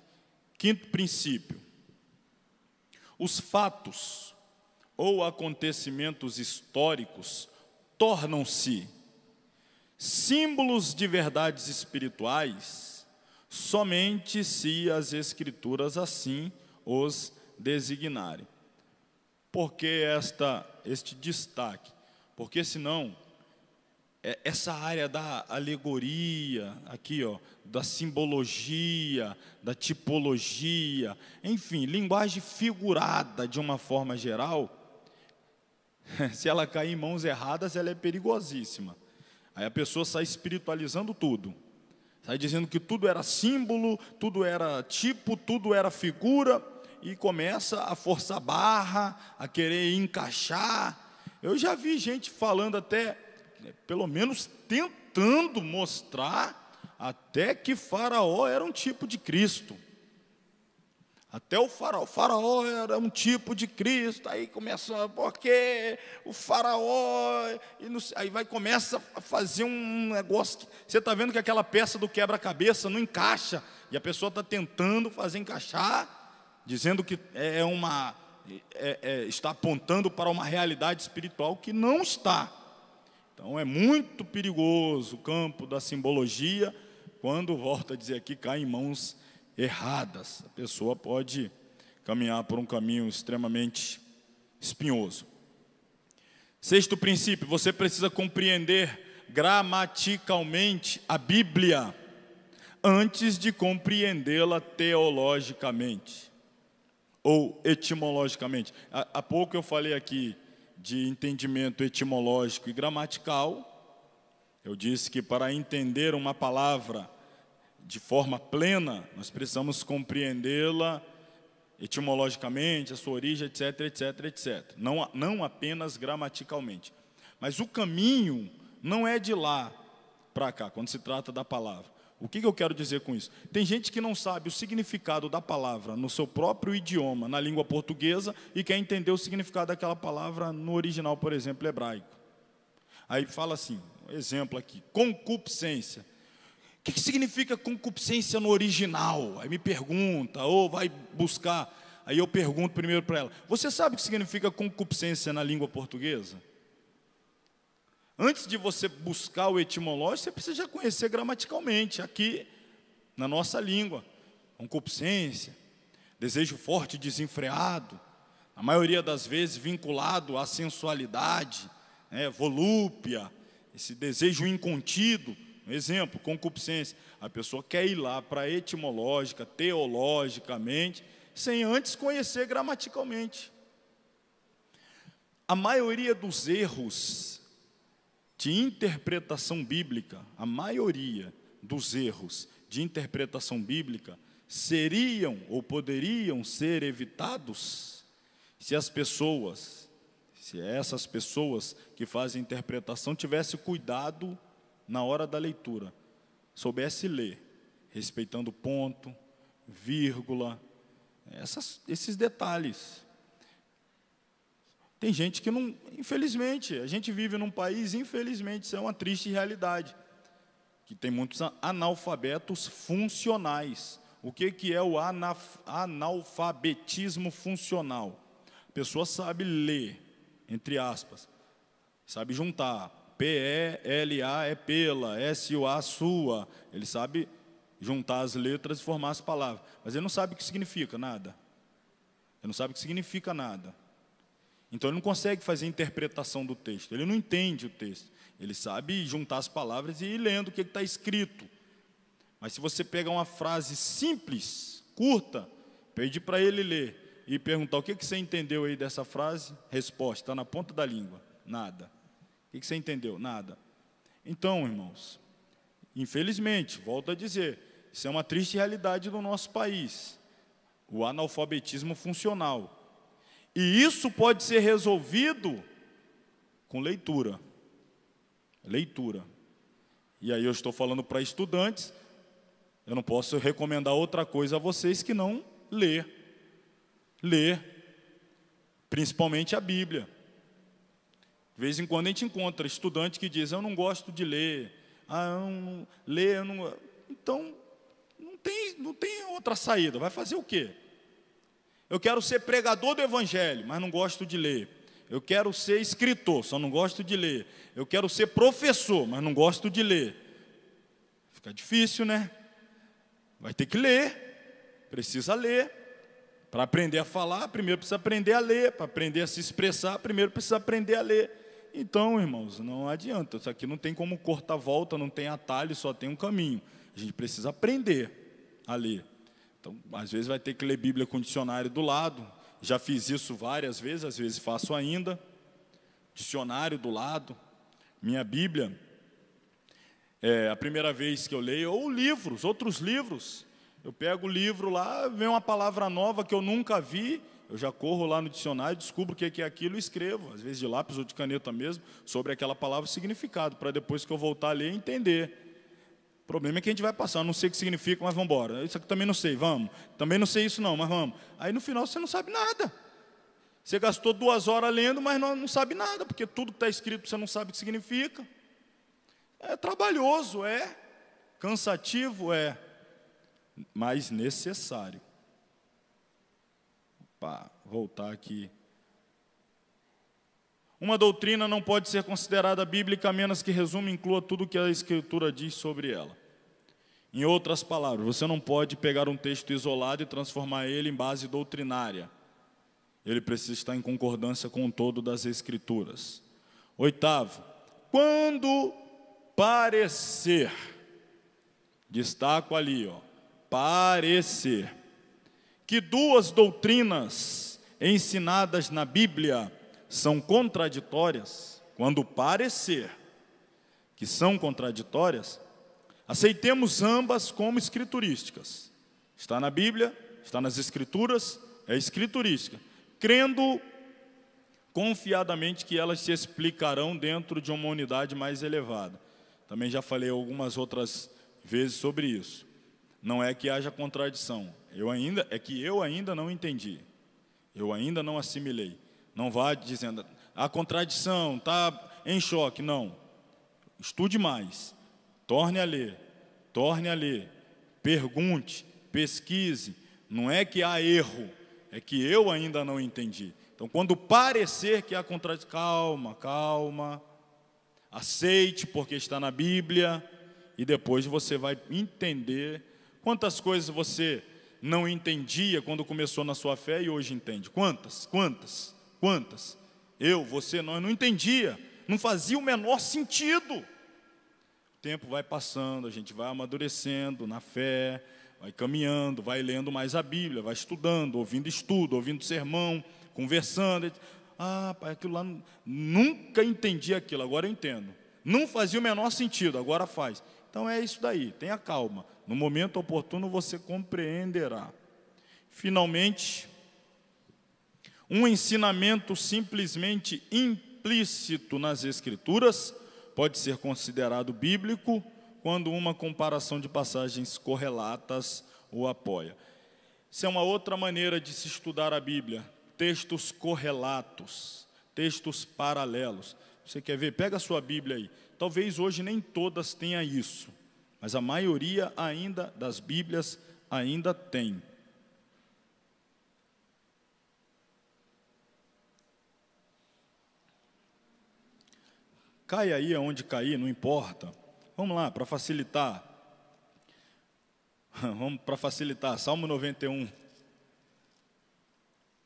Quinto princípio: os fatos ou acontecimentos históricos tornam-se símbolos de verdades espirituais somente se as Escrituras assim os designarem. Por que este destaque? Porque senão essa área da alegoria, aqui da simbologia, da tipologia, enfim, linguagem figurada de uma forma geral, se ela cair em mãos erradas, ela é perigosíssima. Aí a pessoa sai espiritualizando tudo, sai dizendo que tudo era símbolo, tudo era tipo, tudo era figura, e começa a forçar barra, a querer encaixar. Eu já vi gente falando até, pelo menos tentando mostrar até que Faraó era um tipo de Cristo. Até o Faraó era um tipo de Cristo. Aí começa, porque o Faraó, aí começa a fazer um negócio. Você está vendo que aquela peça do quebra-cabeça não encaixa, e a pessoa está tentando fazer encaixar, dizendo que está apontando para uma realidade espiritual que não está. Então é muito perigoso o campo da simbologia, quando, volta a dizer aqui, cai em mãos erradas. A pessoa pode caminhar por um caminho extremamente espinhoso. Sexto princípio: você precisa compreender gramaticalmente a Bíblia antes de compreendê-la teologicamente ou etimologicamente. Há pouco eu falei aqui de entendimento etimológico e gramatical. Eu disse que para entender uma palavra de forma plena, nós precisamos compreendê-la etimologicamente, a sua origem, etc, etc, etc. Não apenas gramaticalmente. Mas o caminho não é de lá para cá, quando se trata da palavra. O que eu quero dizer com isso? Tem gente que não sabe o significado da palavra no seu próprio idioma, na língua portuguesa, e quer entender o significado daquela palavra no original, por exemplo, hebraico. Aí fala assim, um exemplo aqui, concupiscência. O que significa concupiscência no original? Aí me pergunta, ou vai buscar. Aí eu pergunto primeiro para ela: você sabe o que significa concupiscência na língua portuguesa? Antes de você buscar o etimológico, você precisa já conhecer gramaticalmente, aqui na nossa língua. concupiscência, desejo forte e desenfreado, a maioria das vezes vinculado à sensualidade, volúpia, esse desejo incontido. Um exemplo, concupiscência. A pessoa quer ir lá para etimológica, teologicamente, sem antes conhecer gramaticalmente. A maioria dos erros de interpretação bíblica, a maioria dos erros de interpretação bíblica seriam ou poderiam ser evitados se essas pessoas que fazem interpretação tivessem cuidado na hora da leitura, soubesse ler, respeitando ponto, vírgula, esses detalhes. Tem gente que não, infelizmente, a gente vive num país, infelizmente, isso é uma triste realidade, que tem muitos analfabetos funcionais. O que é o analfabetismo funcional? A pessoa sabe ler, entre aspas, sabe juntar, P-E-L-A é pela, S-U-A sua, ele sabe juntar as letras e formar as palavras, mas ele não sabe o que significa nada. Ele não sabe o que significa nada. Então ele não consegue fazer interpretação do texto, ele não entende o texto. Ele sabe juntar as palavras e ir lendo o que está escrito. Mas se você pegar uma frase simples, curta, pedir para ele ler e perguntar o que você entendeu aí dessa frase, resposta, está na ponta da língua, nada. O que você entendeu? Nada. Então, irmãos, infelizmente, volto a dizer, isso é uma triste realidade do nosso país, o analfabetismo funcional. E isso pode ser resolvido com leitura. Leitura. E aí eu estou falando para estudantes, eu não posso recomendar outra coisa a vocês que não ler. Ler, principalmente a Bíblia. De vez em quando a gente encontra estudante que diz, eu não gosto de ler, então não tem outra saída, vai fazer o quê? Eu quero ser pregador do Evangelho, mas não gosto de ler. Eu quero ser escritor, só não gosto de ler. Eu quero ser professor, mas não gosto de ler. Fica difícil, né? Vai ter que ler, precisa ler. Para aprender a falar, primeiro precisa aprender a ler. Para aprender a se expressar, primeiro precisa aprender a ler. Então, irmãos, não adianta. Isso aqui não tem como cortar volta, não tem atalho, só tem um caminho. A gente precisa aprender a ler. Então, às vezes vai ter que ler Bíblia com dicionário do lado. Já fiz isso várias vezes, às vezes faço ainda. Dicionário do lado. Minha Bíblia, a primeira vez que eu leio, ou livros, outros livros. Eu pego o livro lá, vem uma palavra nova que eu nunca vi, eu já corro lá no dicionário, descubro o que é aquilo e escrevo, às vezes de lápis ou de caneta mesmo, sobre aquela palavra, o significado, para depois que eu voltar a ler, entender. O problema é que a gente vai passar, eu não sei o que significa, mas vamos embora. Isso aqui também não sei, vamos. Também não sei isso não, mas vamos. Aí no final você não sabe nada. Você gastou 2 horas lendo, mas não sabe nada, porque tudo que está escrito você não sabe o que significa. É trabalhoso, é. Cansativo, é. Mas necessário. Voltar aqui. Uma doutrina não pode ser considerada bíblica a menos que resume e inclua tudo o que a Escritura diz sobre ela. Em outras palavras, você não pode pegar um texto isolado e transformar ele em base doutrinária. Ele precisa estar em concordância com o todo das Escrituras. 8º, quando parecer, destaco ali, parecer, que 2 doutrinas ensinadas na Bíblia são contraditórias, quando parecer que são contraditórias, aceitemos ambas como escriturísticas. Está na Bíblia, está nas Escrituras, é escriturística, crendo confiadamente que elas se explicarão dentro de uma unidade mais elevada. Também já falei algumas outras vezes sobre isso. Não é que haja contradição, é que eu ainda não entendi, eu ainda não assimilei. Não vá dizendo, a contradição, está em choque, não. Estude mais, torne a ler, pergunte, pesquise. Não é que há erro, é que eu ainda não entendi. Então, quando parecer que há contradição, calma, aceite porque está na Bíblia, e depois você vai entender. Quantas coisas você não entendia quando começou na sua fé e hoje entende? Quantas? Eu, você, nós não entendia, não fazia o menor sentido. O tempo vai passando, a gente vai amadurecendo na fé, vai caminhando, vai lendo mais a Bíblia, vai estudando, ouvindo estudo, ouvindo sermão, conversando. Ah, pai, aquilo lá, nunca entendi aquilo, agora eu entendo. Não fazia o menor sentido, agora faz. Então é isso daí, tenha calma. No momento oportuno você compreenderá. Finalmente, um ensinamento simplesmente implícito nas Escrituras pode ser considerado bíblico quando uma comparação de passagens correlatas o apoia. Isso é uma outra maneira de se estudar a Bíblia. Textos correlatos, textos paralelos. Você quer ver? Pega a sua Bíblia aí. Talvez hoje nem todas tenham isso, mas a maioria ainda das Bíblias ainda tem. Cai aí aonde cair, não importa. Vamos lá, para facilitar. Vamos para facilitar. Salmo 91.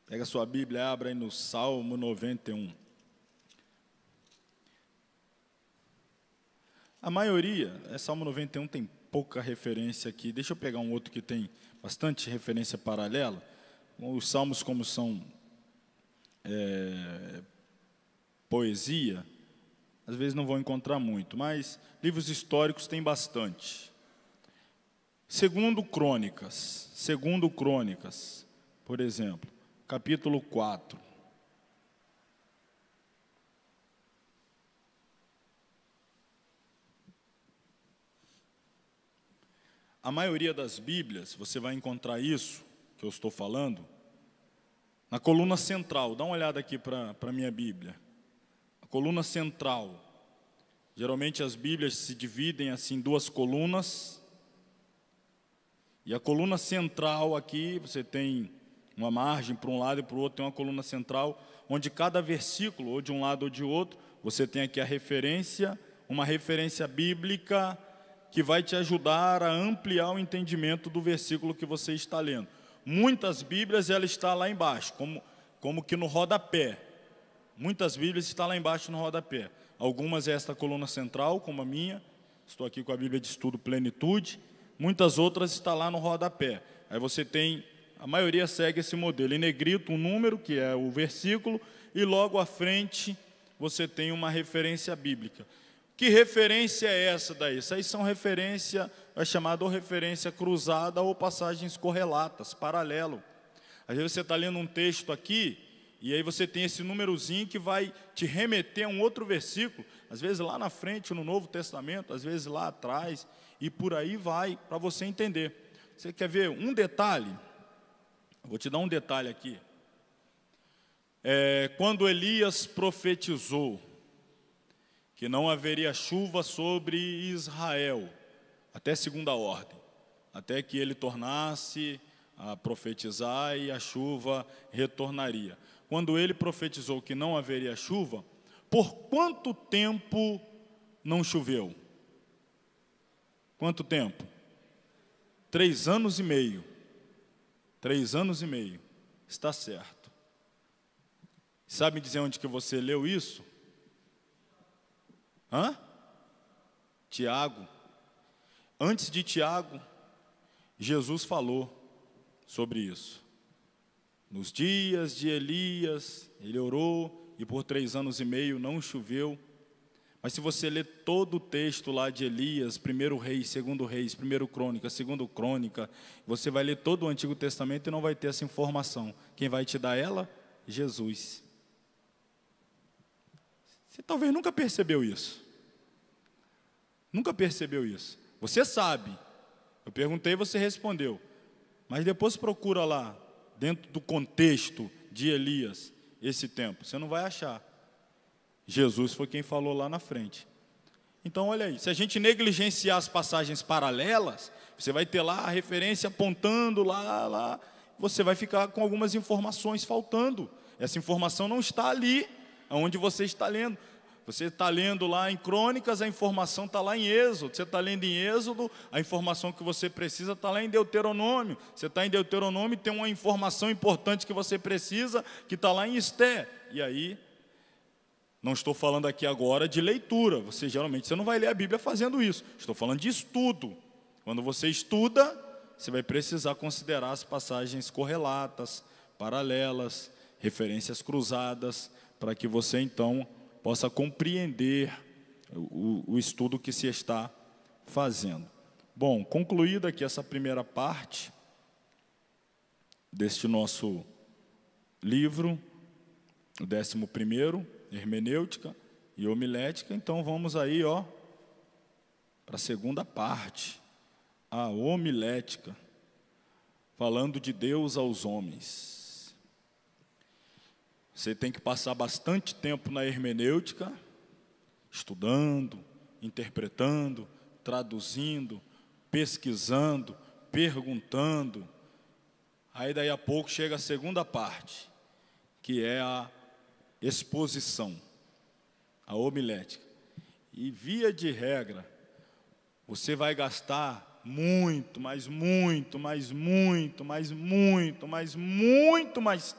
Pega a sua Bíblia e abra aí no Salmo 91. A maioria, Salmo 91 tem pouca referência aqui. Deixa eu pegar um outro que tem bastante referência paralela. Os salmos, como são poesia, às vezes não vão encontrar muito, mas livros históricos tem bastante. Segundo Crônicas, por exemplo, capítulo 4. A maioria das Bíblias, você vai encontrar isso, que eu estou falando, na coluna central. Dá uma olhada aqui para a minha Bíblia. A coluna central. Geralmente as Bíblias se dividem assim em duas colunas. E a coluna central aqui, você tem uma margem para um lado e para o outro, tem uma coluna central, onde cada versículo, ou de um lado ou de outro, você tem aqui a referência, uma referência bíblica, que vai te ajudar a ampliar o entendimento do versículo que você está lendo. Muitas Bíblias, ela está lá embaixo, como que no rodapé. Muitas Bíblias estão lá embaixo no rodapé. Algumas é esta coluna central, como a minha. Estou aqui com a Bíblia de Estudo Plenitude. Muitas outras estão lá no rodapé. Aí você tem, a maioria segue esse modelo. Em negrito, um número, que é o versículo, e logo à frente você tem uma referência bíblica. Que referência é essa daí? Isso aí são referência, é chamada ou referência cruzada ou passagens correlatas, paralelo. Às vezes você está lendo um texto aqui, e aí você tem esse númerozinho que vai te remeter a um outro versículo, às vezes lá na frente no Novo Testamento, às vezes lá atrás, e por aí vai, para você entender. Você quer ver um detalhe? Vou te dar um detalhe aqui. Quando Elias profetizou que não haveria chuva sobre Israel, até segunda ordem, até que ele tornasse a profetizar e a chuva retornaria. Quando ele profetizou que não haveria chuva, por quanto tempo não choveu? Quanto tempo? 3 anos e meio. 3 anos e meio. Está certo. Sabe dizer onde que você leu isso? Tiago. Antes de Tiago, Jesus falou sobre isso. Nos dias de Elias, ele orou e por 3 anos e meio não choveu. Mas se você ler todo o texto lá de Elias, 1 Reis, 2 Reis, 1 Crônica, 2 Crônica, você vai ler todo o Antigo Testamento e não vai ter essa informação. Quem vai te dar ela? Jesus. Você talvez nunca percebeu isso. Nunca percebeu isso. Você sabe. Eu perguntei e você respondeu. Mas depois procura lá, dentro do contexto de Elias, esse tempo. Você não vai achar. Jesus foi quem falou lá na frente. Então, olha aí. Se a gente negligenciar as passagens paralelas, você vai ter lá a referência apontando lá. Você vai ficar com algumas informações faltando. Essa informação não está ali, onde você está lendo. Você está lendo lá em Crônicas, a informação está lá em Êxodo. Você está lendo em Êxodo, a informação que você precisa está lá em Deuteronômio. Você está em Deuteronômio e tem uma informação importante que você precisa, que está lá em Esté. E aí, não estou falando aqui agora de leitura. Geralmente você não vai ler a Bíblia fazendo isso. Estou falando de estudo. Quando você estuda, você vai precisar considerar as passagens correlatas, paralelas, referências cruzadas, para que você então possa compreender o estudo que se está fazendo. Bom, concluída aqui essa primeira parte deste nosso livro, o 11º, hermenêutica e homilética, então vamos aí, para a segunda parte, a homilética, falando de Deus aos homens. Você tem que passar bastante tempo na hermenêutica, estudando, interpretando, traduzindo, pesquisando, perguntando. Aí daí a pouco chega a segunda parte, que é a exposição, a homilética. E via de regra, você vai gastar muito mais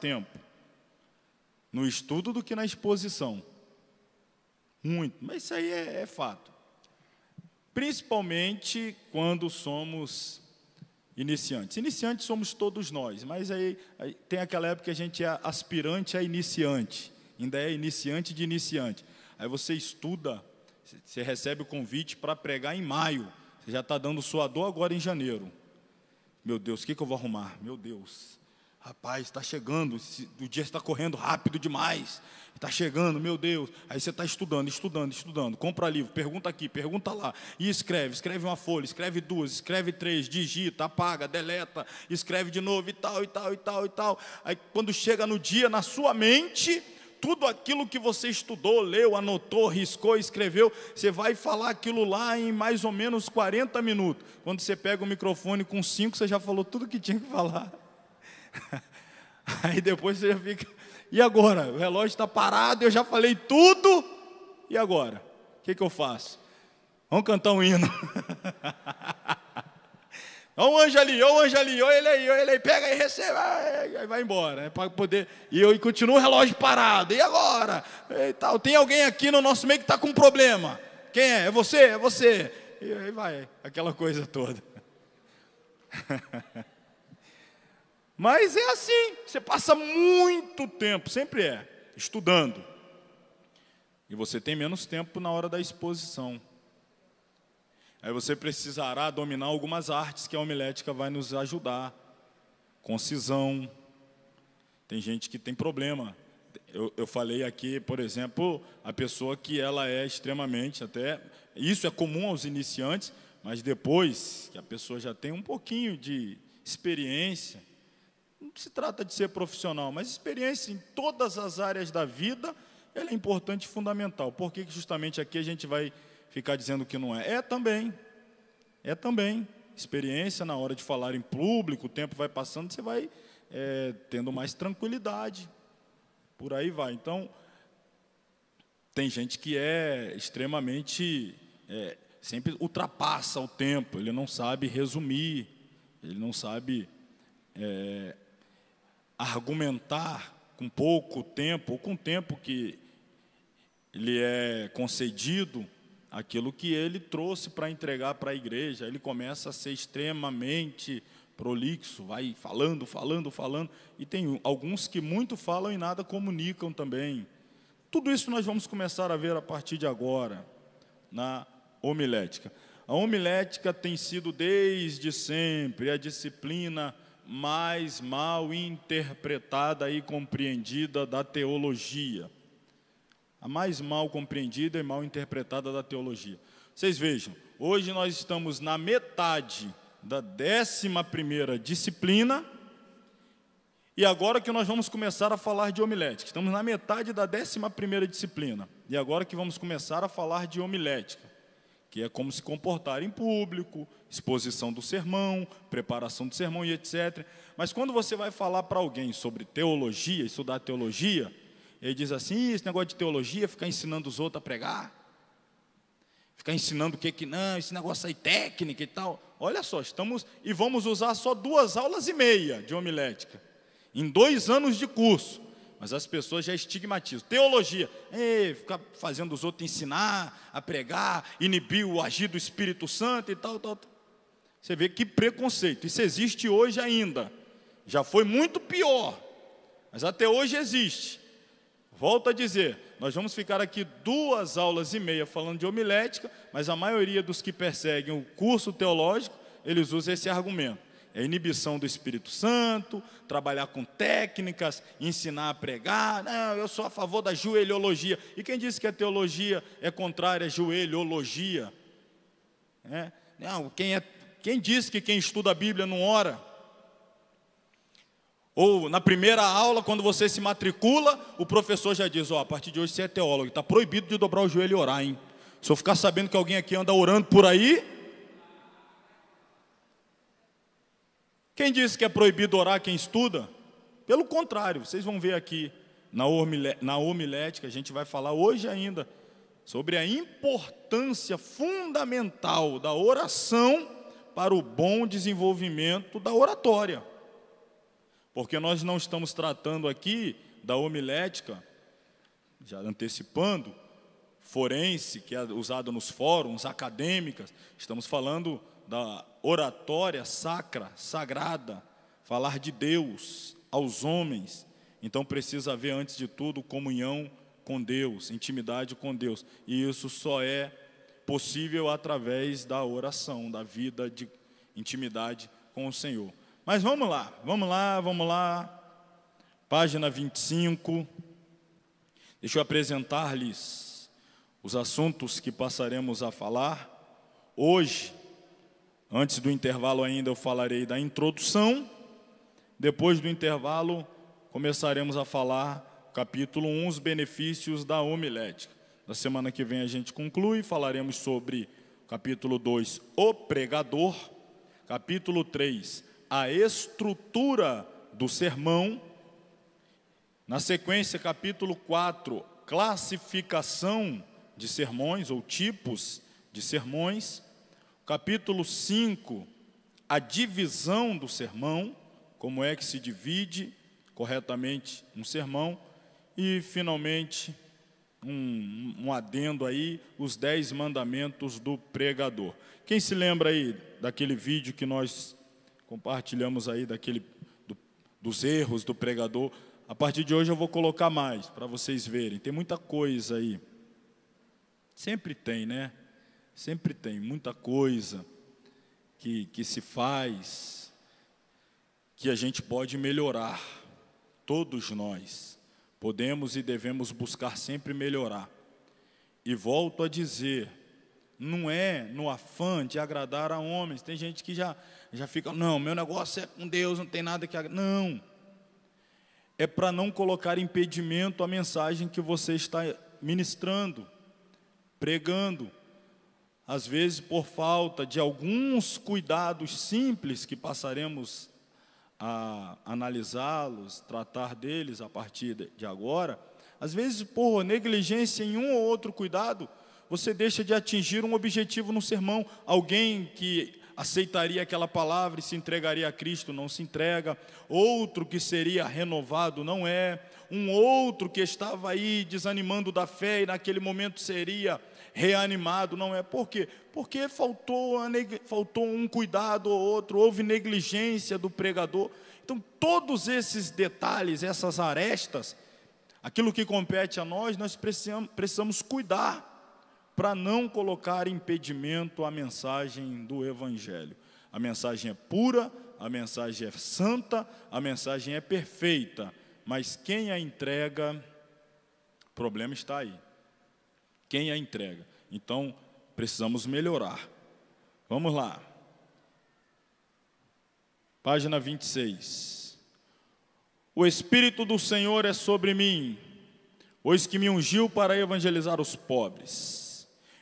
tempo no estudo do que na exposição. Muito, mas isso aí é fato. Principalmente quando somos iniciantes. Iniciantes somos todos nós, mas aí tem aquela época que a gente é aspirante a iniciante, ainda é iniciante de iniciante. Aí você estuda, você recebe o convite para pregar em maio, você já está dando suador agora em janeiro. Meu Deus, o que eu vou arrumar? Meu Deus, rapaz, está chegando, o dia está correndo rápido demais, está chegando, meu Deus. Aí você está estudando, compra livro, pergunta aqui, pergunta lá, e escreve uma folha, escreve 2, escreve 3, digita, apaga, deleta, escreve de novo e tal. Aí quando chega no dia, na sua mente, tudo aquilo que você estudou, leu, anotou, riscou, escreveu, você vai falar aquilo lá em mais ou menos 40 minutos. Quando você pega o microfone com 5, você já falou tudo que tinha que falar. Aí depois você já fica, e agora? O relógio está parado, eu já falei tudo, e agora? O que eu faço? Vamos cantar um hino. Olha o anjo ali, olha ele aí, pega e recebe, aí vai embora, né, para poder, e continua o relógio parado, e agora? E tal. Tem alguém aqui no nosso meio que está com um problema, quem é? É você? É você? E aí vai, aquela coisa toda. Mas é assim, você passa muito tempo, sempre estudando, e você tem menos tempo na hora da exposição. Aí você precisará dominar algumas artes que a homilética vai nos ajudar. Concisão. Tem gente que tem problema. Eu falei aqui, por exemplo, a pessoa que ela é extremamente, até, isso é comum aos iniciantes, mas depois que a pessoa já tem um pouquinho de experiência, não se trata de ser profissional, mas experiência em todas as áreas da vida, ela é importante e fundamental. Por que justamente aqui a gente vai ficar dizendo que não é? É também. Experiência na hora de falar em público, o tempo vai passando, você vai tendo mais tranquilidade. Por aí vai. Então, tem gente que é extremamente, sempre ultrapassa o tempo, ele não sabe resumir, ele não sabe argumentar com pouco tempo, ou com o tempo que lhe é concedido, aquilo que ele trouxe para entregar para a igreja. Ele começa a ser extremamente prolixo, vai falando, e tem alguns que muito falam e nada comunicam também. Tudo isso nós vamos começar a ver a partir de agora, na homilética. A homilética tem sido desde sempre a disciplina mais mal interpretada e compreendida da teologia. A mais mal compreendida e mal interpretada da teologia. Vocês vejam, hoje nós estamos na metade da 11ª disciplina, e agora que nós vamos começar a falar de homilética. Estamos na metade da 11ª disciplina, e agora que vamos começar a falar de homilética, que é como se comportar em público, exposição do sermão, preparação do sermão e etc. Mas quando você vai falar para alguém sobre teologia, estudar teologia, ele diz assim: esse negócio de teologia, ficar ensinando os outros a pregar, ficar ensinando o que não, esse negócio aí técnica e tal. Olha só, e vamos usar só 2 aulas e meia de homilética, em 2 anos de curso, mas as pessoas já estigmatizam. Teologia, ficar fazendo os outros ensinar a pregar, inibir o agir do Espírito Santo e tal. Você vê que preconceito, isso existe hoje ainda, já foi muito pior, mas até hoje existe. Volto a dizer, nós vamos ficar aqui 2 aulas e meia falando de homilética, mas a maioria dos que perseguem o curso teológico, eles usam esse argumento. É inibição do Espírito Santo, trabalhar com técnicas, ensinar a pregar. Não, eu sou a favor da joelhologia. E quem disse que a teologia é contrária à joelhologia? Não, quem disse que quem estuda a Bíblia não ora? Ou na primeira aula, quando você se matricula, o professor já diz: a partir de hoje você é teólogo, está proibido de dobrar o joelho e orar, hein? Se eu ficar sabendo que alguém aqui anda orando por aí, quem disse que é proibido orar quem estuda? Pelo contrário, vocês vão ver aqui na homilética, a gente vai falar hoje ainda sobre a importância fundamental da oração para o bom desenvolvimento da oratória. Porque nós não estamos tratando aqui da homilética, já antecipando, forense, que é usada nos fóruns, acadêmicas. Estamos falando da oratória sacra, sagrada, falar de Deus aos homens. Então precisa haver, antes de tudo, comunhão com Deus, intimidade com Deus. E isso só é possível através da oração, da vida de intimidade com o Senhor. Mas vamos lá. Página 25. Deixa eu apresentar-lhes os assuntos que passaremos a falar hoje. Antes do intervalo ainda eu falarei da introdução. Depois do intervalo começaremos a falar, capítulo 1, os benefícios da homilética. Na semana que vem a gente conclui, falaremos sobre capítulo 2, o pregador. Capítulo 3, a estrutura do sermão. Na sequência, capítulo 4, classificação de sermões ou tipos de sermões. Capítulo 5, a divisão do sermão, como é que se divide corretamente um sermão. E, finalmente, um adendo aí, os 10 mandamentos do pregador. Quem se lembra aí daquele vídeo que nós compartilhamos aí, dos erros do pregador? A partir de hoje eu vou colocar mais, para vocês verem. Tem muita coisa aí. Sempre tem, né? Sempre tem muita coisa que se faz, que a gente pode melhorar. Todos nós podemos e devemos buscar sempre melhorar. E volto a dizer, não é no afã de agradar a homens. Tem gente que já fica: não, meu negócio é com Deus, não tem nada que agradar. Não. É para não colocar impedimento à mensagem que você está ministrando, pregando. Às vezes, por falta de alguns cuidados simples que passaremos a analisá-los, tratar deles a partir de agora, às vezes, por negligência em um ou outro cuidado, você deixa de atingir um objetivo no sermão. Alguém que aceitaria aquela palavra e se entregaria a Cristo, não se entrega. Outro que seria renovado, não é. Um outro que estava aí desanimando da fé e naquele momento seria reanimado, não é. Por quê? Porque faltou um cuidado ou outro, houve negligência do pregador. Então, todos esses detalhes, essas arestas, aquilo que compete a nós precisamos cuidar, para não colocar impedimento à mensagem do Evangelho. A mensagem é pura, a mensagem é santa, a mensagem é perfeita, mas quem a entrega, o problema está aí. Quem a entrega? Então, precisamos melhorar. Vamos lá. Página 26. O Espírito do Senhor é sobre mim, pois que me ungiu para evangelizar os pobres.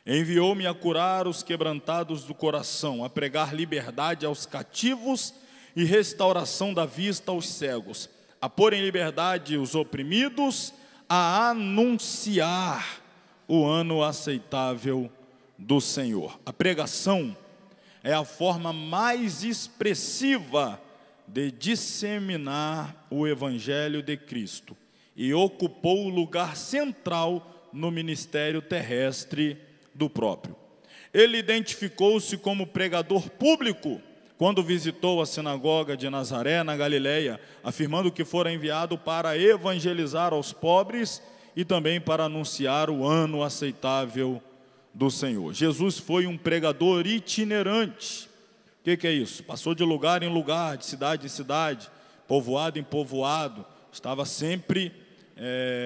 Enviou-me a curar os quebrantados do coração, a pregar liberdade aos cativos e restauração da vista aos cegos, a pôr em liberdade os oprimidos, a anunciar o ano aceitável do Senhor. A pregação é a forma mais expressiva de disseminar o Evangelho de Cristo e ocupou o lugar central no ministério terrestre do próprio. Ele identificou-se como pregador público quando visitou a sinagoga de Nazaré, na Galileia, afirmando que fora enviado para evangelizar aos pobres e também para anunciar o ano aceitável do Senhor. Jesus foi um pregador itinerante. O que é isso? Passou de lugar em lugar, de cidade em cidade, povoado em povoado, estava sempre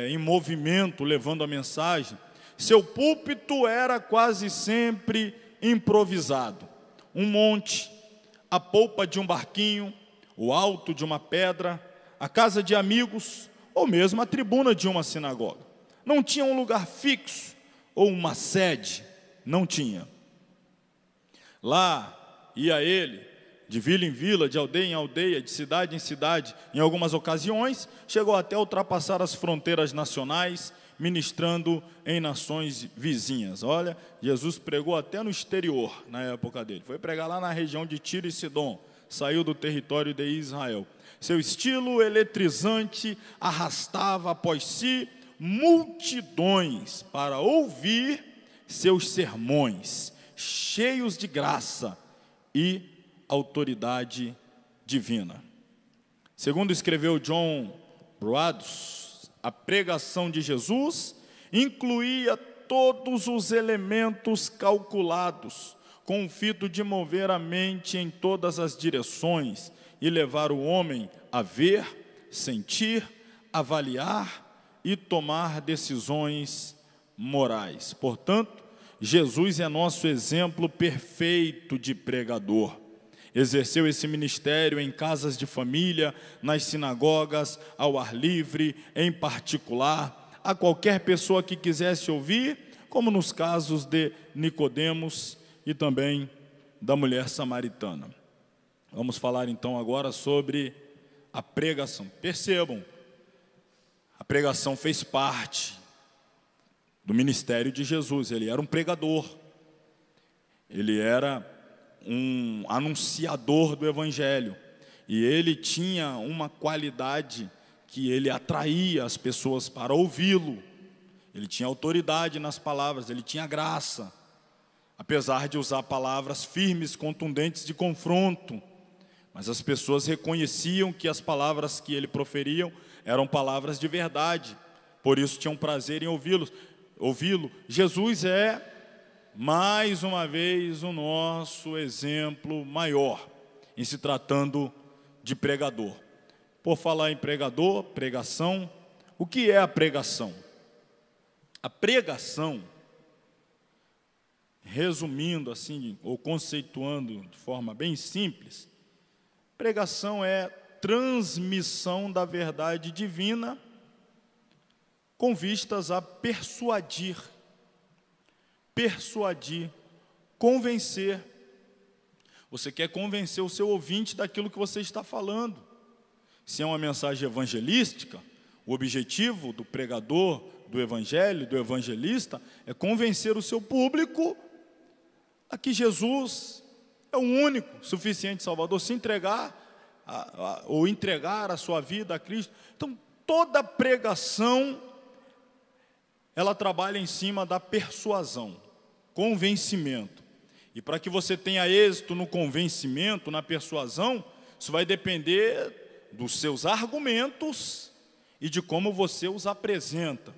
em movimento, levando a mensagem. Seu púlpito era quase sempre improvisado. Um monte, a polpa de um barquinho, o alto de uma pedra, a casa de amigos, ou mesmo a tribuna de uma sinagoga. Não tinha um lugar fixo ou uma sede, não tinha. Lá ia ele, de vila em vila, de aldeia em aldeia, de cidade em cidade. Em algumas ocasiões, chegou até a ultrapassar as fronteiras nacionais, ministrando em nações vizinhas. Olha, Jesus pregou até no exterior, na época dele. Foi pregar lá na região de Tiro e Sidom, saiu do território de Israel. Seu estilo eletrizante arrastava após si multidões para ouvir seus sermões, cheios de graça e autoridade divina. Segundo escreveu John Broadus, a pregação de Jesus incluía todos os elementos calculados, com o fito de mover a mente em todas as direções e levar o homem a ver, sentir, avaliar e tomar decisões morais. Portanto, Jesus é nosso exemplo perfeito de pregador. Exerceu esse ministério em casas de família, nas sinagogas, ao ar livre, em particular, a qualquer pessoa que quisesse ouvir, como nos casos de Nicodemos e também da mulher samaritana. Vamos falar então agora sobre a pregação. Percebam, a pregação fez parte do ministério de Jesus. Ele era um pregador, ele era um anunciador do Evangelho, e ele tinha uma qualidade que ele atraía as pessoas para ouvi-lo. Ele tinha autoridade nas palavras, ele tinha graça, apesar de usar palavras firmes, contundentes de confronto, mas as pessoas reconheciam que as palavras que ele proferiam eram palavras de verdade, por isso tinham prazer em ouvi-lo. Jesus é, mais uma vez, o nosso exemplo maior em se tratando de pregador. Por falar em pregador, pregação, o que é a pregação? A pregação, resumindo assim, ou conceituando de forma bem simples, pregação é transmissão da verdade divina com vistas a persuadir, convencer. Você quer convencer o seu ouvinte daquilo que você está falando. Se é uma mensagem evangelística, o objetivo do pregador, do evangelho, do evangelista, é convencer o seu público a que Jesus é o único, suficiente Salvador, se entregar, ou entregar a sua vida a Cristo. Então, toda pregação, ela trabalha em cima da persuasão, convencimento. E para que você tenha êxito no convencimento, na persuasão, isso vai depender dos seus argumentos e de como você os apresenta.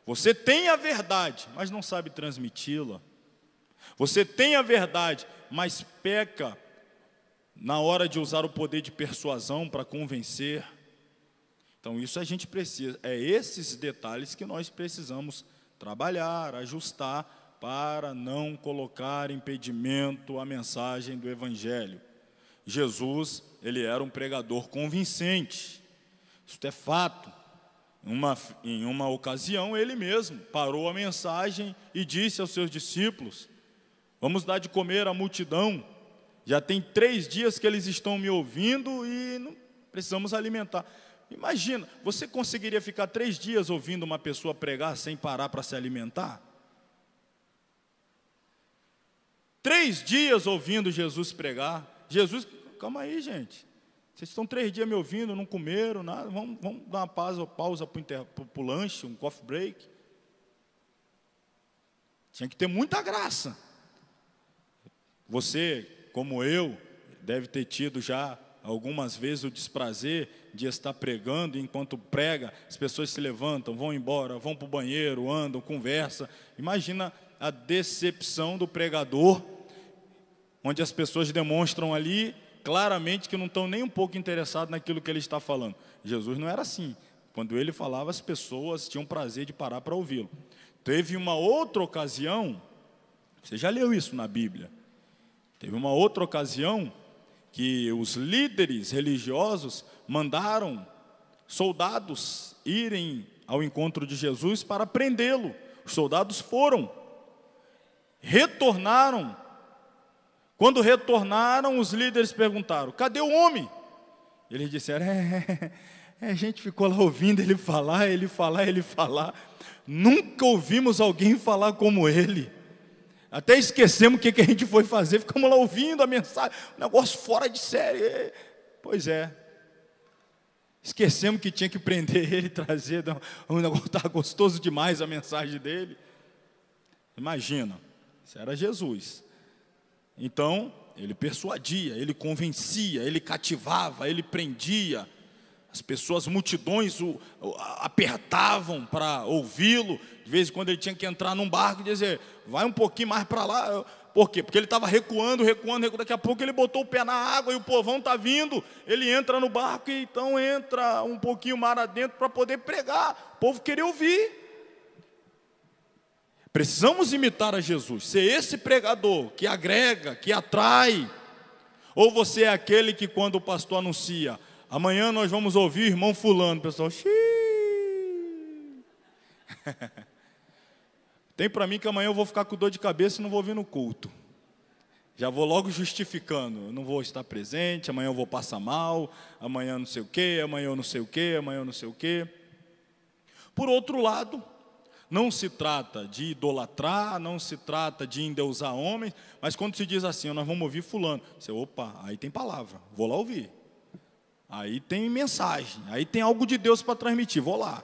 Você tem a verdade, mas não sabe transmiti-la. Você tem a verdade, mas peca na hora de usar o poder de persuasão para convencer. Então isso a gente precisa, é esses detalhes que nós precisamos trabalhar, ajustar, para não colocar impedimento à mensagem do Evangelho. Jesus, ele era um pregador convincente, isso é fato. Em uma ocasião, ele mesmo parou a mensagem e disse aos seus discípulos: vamos dar de comer à multidão, já tem 3 dias que eles estão me ouvindo e não precisamos alimentar. Imagina, você conseguiria ficar 3 dias ouvindo uma pessoa pregar sem parar para se alimentar? 3 dias ouvindo Jesus pregar. Jesus, calma aí, gente. Vocês estão 3 dias me ouvindo, não comeram, nada. Vamos dar uma pausa para o lanche, um coffee break. Tinha que ter muita graça. Você, como eu, deve ter tido já algumas vezes o desprazer de estar pregando, e enquanto prega, as pessoas se levantam, vão embora, vão para o banheiro, andam, conversam. Imagina a decepção do pregador, onde as pessoas demonstram ali claramente que não estão nem um pouco interessados naquilo que ele está falando. Jesus não era assim. Quando ele falava, as pessoas tinham prazer de parar para ouvi-lo. Teve uma outra ocasião, você já leu isso na Bíblia, teve uma outra ocasião que os líderes religiosos mandaram soldados irem ao encontro de Jesus para prendê-lo. Os soldados foram, retornaram. Quando retornaram, os líderes perguntaram: cadê o homem? Eles disseram: a gente ficou lá ouvindo ele falar. Nunca ouvimos alguém falar como ele. Até esquecemos o que a gente foi fazer, ficamos lá ouvindo a mensagem, um negócio fora de série. Pois é, esquecemos que tinha que prender ele, trazer, um negócio estava gostoso demais a mensagem dele. Imagina, isso era Jesus. Então, ele persuadia, ele convencia, ele cativava, ele prendia. As pessoas, multidões o apertavam para ouvi-lo. De vez em quando ele tinha que entrar num barco e dizer: vai um pouquinho mais para lá. Por quê? Porque ele estava recuando. Daqui a pouco ele botou o pé na água e o povão está vindo. Ele entra no barco e então entra um pouquinho mar adentro para poder pregar. O povo queria ouvir. Precisamos imitar a Jesus. Ser esse pregador que agrega, que atrai. Ou você é aquele que, quando o pastor anuncia: amanhã nós vamos ouvir o irmão fulano, o pessoal, tem para mim que amanhã eu vou ficar com dor de cabeça e não vou vir no culto. Já vou logo justificando: eu não vou estar presente, amanhã eu vou passar mal, amanhã não sei o quê, amanhã eu não sei o quê, amanhã eu não sei o quê. Por outro lado, não se trata de idolatrar, não se trata de endeusar homens, mas quando se diz assim: nós vamos ouvir fulano, você, opa, aí tem palavra, vou lá ouvir. Aí tem mensagem, aí tem algo de Deus para transmitir, vou lá.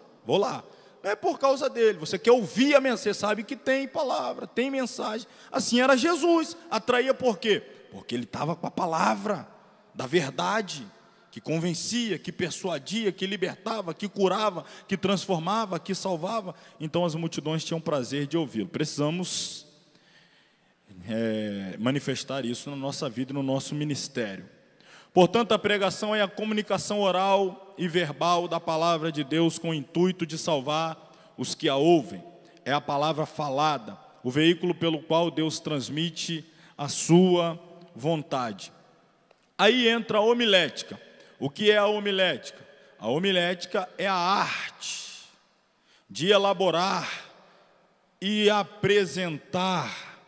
Não é por causa dele, você quer ouvir a mensagem, você sabe que tem palavra, tem mensagem. Assim era Jesus, atraía por quê? Porque ele estava com a palavra da verdade, que convencia, que persuadia, que libertava, que curava, que transformava, que salvava. Então as multidões tinham prazer de ouvi-lo. Precisamos manifestar isso na nossa vida e no nosso ministério. Portanto, a pregação é a comunicação oral e verbal da palavra de Deus com o intuito de salvar os que a ouvem. É a palavra falada, o veículo pelo qual Deus transmite a sua vontade. Aí entra a homilética. O que é a homilética? A homilética é a arte de elaborar e apresentar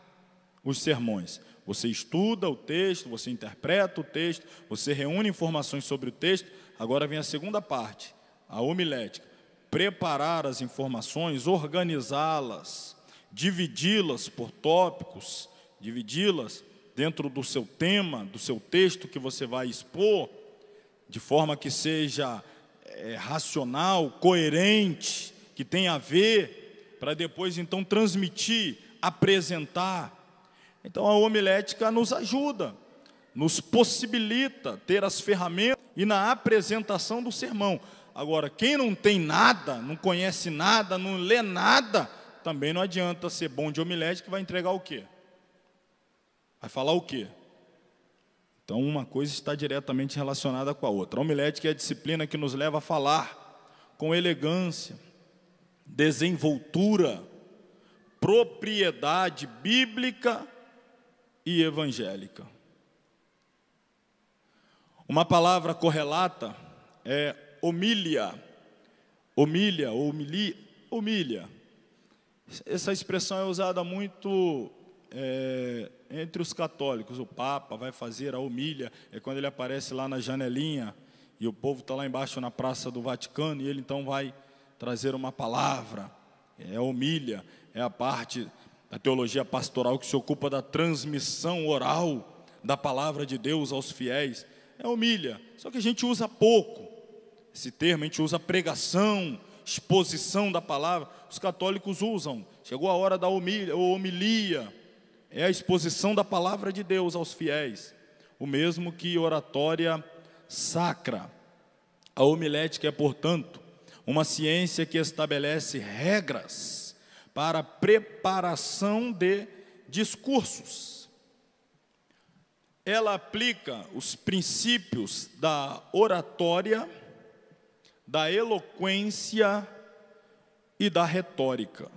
os sermões. Você estuda o texto, você interpreta o texto, você reúne informações sobre o texto. Agora vem a segunda parte, a homilética. Preparar as informações, organizá-las, dividi-las por tópicos, dividi-las dentro do seu tema, do seu texto que você vai expor, de forma que seja racional, coerente, que tenha a ver, para depois então transmitir, apresentar. Então a homilética nos ajuda, nos possibilita ter as ferramentas e na apresentação do sermão. Agora, quem não tem nada, não conhece nada, não lê nada, também não adianta ser bom de homilética, que vai entregar o quê? Vai falar o quê? Então uma coisa está diretamente relacionada com a outra. A homilética é a disciplina que nos leva a falar com elegância, desenvoltura, propriedade bíblica e evangélica. Uma palavra correlata é homília. Homília. Essa expressão é usada muito entre os católicos. O Papa vai fazer a homília, é quando ele aparece lá na janelinha e o povo está lá embaixo na Praça do Vaticano, e ele então vai trazer uma palavra, é a homília, é a parte da teologia pastoral que se ocupa da transmissão oral da palavra de Deus aos fiéis, é a homília, só que a gente usa pouco esse termo, a gente usa pregação, exposição da palavra, os católicos usam, chegou a hora da homilia, ou homilia, é a exposição da palavra de Deus aos fiéis, o mesmo que oratória sacra. A homilética é, portanto, uma ciência que estabelece regras para a preparação de discursos. Ela aplica os princípios da oratória, da eloquência e da retórica,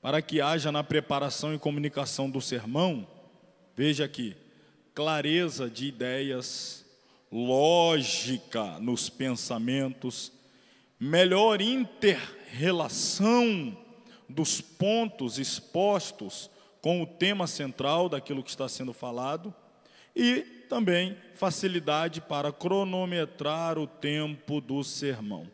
para que haja na preparação e comunicação do sermão, veja aqui, clareza de ideias, lógica nos pensamentos, melhor inter-relação dos pontos expostos com o tema central daquilo que está sendo falado, e também facilidade para cronometrar o tempo do sermão.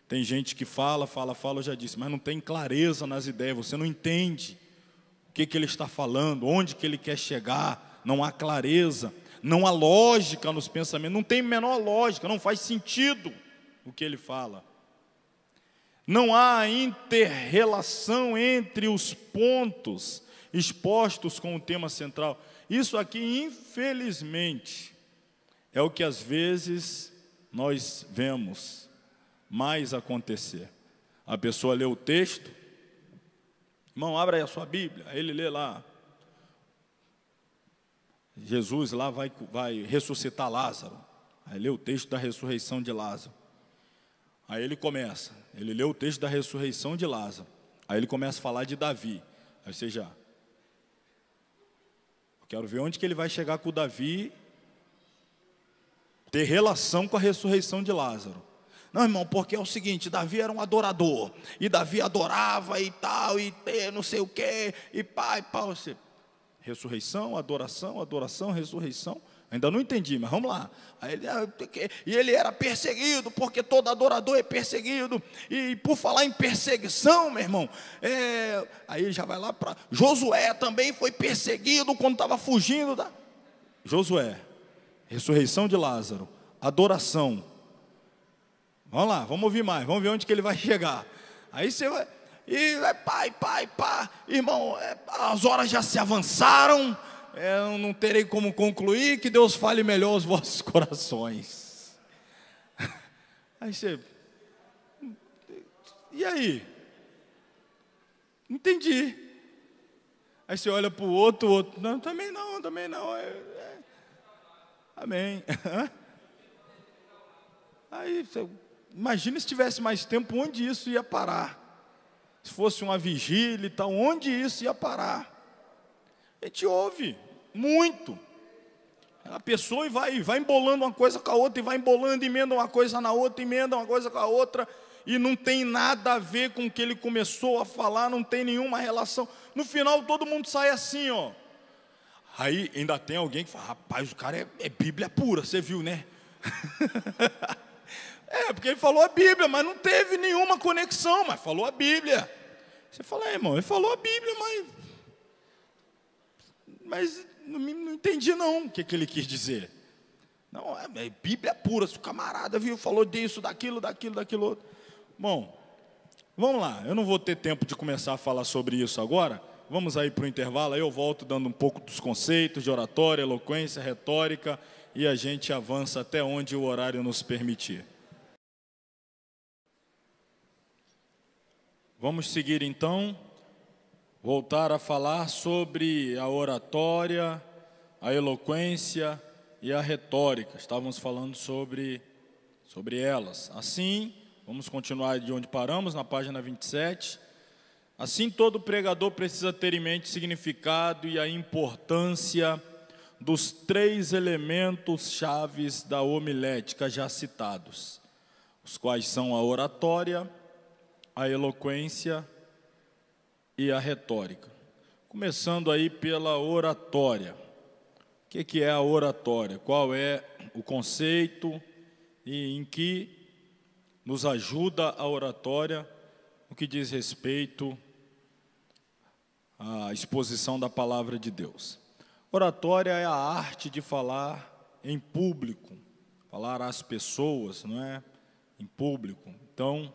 Tem gente que fala, eu já disse, mas não tem clareza nas ideias, você não entende o que ele está falando, onde que ele quer chegar, não há clareza, não há lógica nos pensamentos, não tem menor lógica, não faz sentido o que ele fala. Não há inter-relação entre os pontos expostos com o tema central. Isso aqui, infelizmente, é o que às vezes nós vemos mais acontecer. A pessoa lê o texto, irmão, abra aí a sua Bíblia, aí ele lê lá, Jesus lá vai ressuscitar Lázaro, aí lê o texto da ressurreição de Lázaro, aí ele lê o texto da ressurreição de Lázaro, aí ele começa a falar de Davi, aí você já, quero ver onde que ele vai chegar com o Davi, ter relação com a ressurreição de Lázaro. Não, irmão, porque é o seguinte, Davi era um adorador, e Davi adorava e tal, e não sei o quê, e pá, você... Ressurreição, adoração, ressurreição, ainda não entendi, mas vamos lá. E ele era perseguido, porque todo adorador é perseguido, e por falar em perseguição, meu irmão, aí já vai lá para Josué, também foi perseguido quando estava fugindo da... Josué, ressurreição de Lázaro, adoração, vamos lá, vamos ouvir mais, vamos ver onde que ele vai chegar. Aí você vai, e pá, irmão, as horas já se avançaram, eu não terei como concluir, que Deus fale melhor aos vossos corações. Aí você, e aí? Entendi. Aí você olha para o outro, não, também não, amém. Aí você, imagina se tivesse mais tempo, onde isso ia parar? Se fosse uma vigília e tal, onde isso ia parar? A gente ouve muito. A pessoa vai embolando uma coisa com a outra, e vai embolando, emenda uma coisa na outra, emenda uma coisa com a outra, e não tem nada a ver com o que ele começou a falar, não tem nenhuma relação. No final todo mundo sai assim, ó. Aí ainda tem alguém que fala, rapaz, o cara é Bíblia pura, você viu, né? Porque ele falou a Bíblia, mas não teve nenhuma conexão, mas falou a Bíblia. Você fala, irmão, ele falou a Bíblia, mas não entendi não o que ele quis dizer. Não, é Bíblia pura, se o camarada viu, falou disso, daquilo outro. Bom, vamos lá, eu não vou ter tempo de começar a falar sobre isso agora, vamos aí para o intervalo, aí eu volto dando um pouco dos conceitos de oratória, eloquência, retórica, e a gente avança até onde o horário nos permitir. Vamos seguir então, voltar a falar sobre a oratória, a eloquência e a retórica. Estávamos falando sobre elas. Assim, vamos continuar de onde paramos, na página 27. Assim, todo pregador precisa ter em mente o significado e a importância dos 3 elementos chaves da homilética já citados, os quais são a oratória, a eloquência e a retórica. Começando aí pela oratória. O que é a oratória? Qual é o conceito e em que nos ajuda a oratória no que diz respeito à exposição da palavra de Deus. Oratória é a arte de falar em público, falar às pessoas, não é? Em público. Então,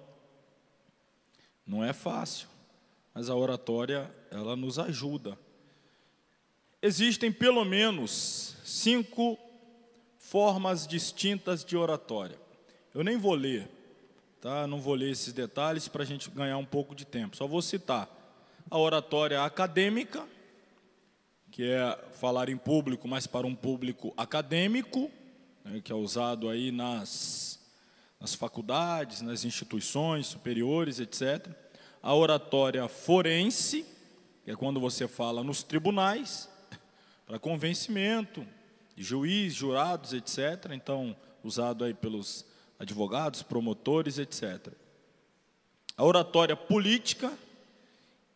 não é fácil, mas a oratória, ela nos ajuda. Existem pelo menos 5 formas distintas de oratória. Eu nem vou ler, tá? Não vou ler esses detalhes para a gente ganhar um pouco de tempo. Só vou citar a oratória acadêmica, que é falar em público, mas para um público acadêmico, né, que é usado aí nas faculdades, nas instituições superiores, etc. A oratória forense, que é quando você fala nos tribunais, para convencimento de juiz, jurados, etc. Então, usado aí pelos advogados, promotores, etc. A oratória política,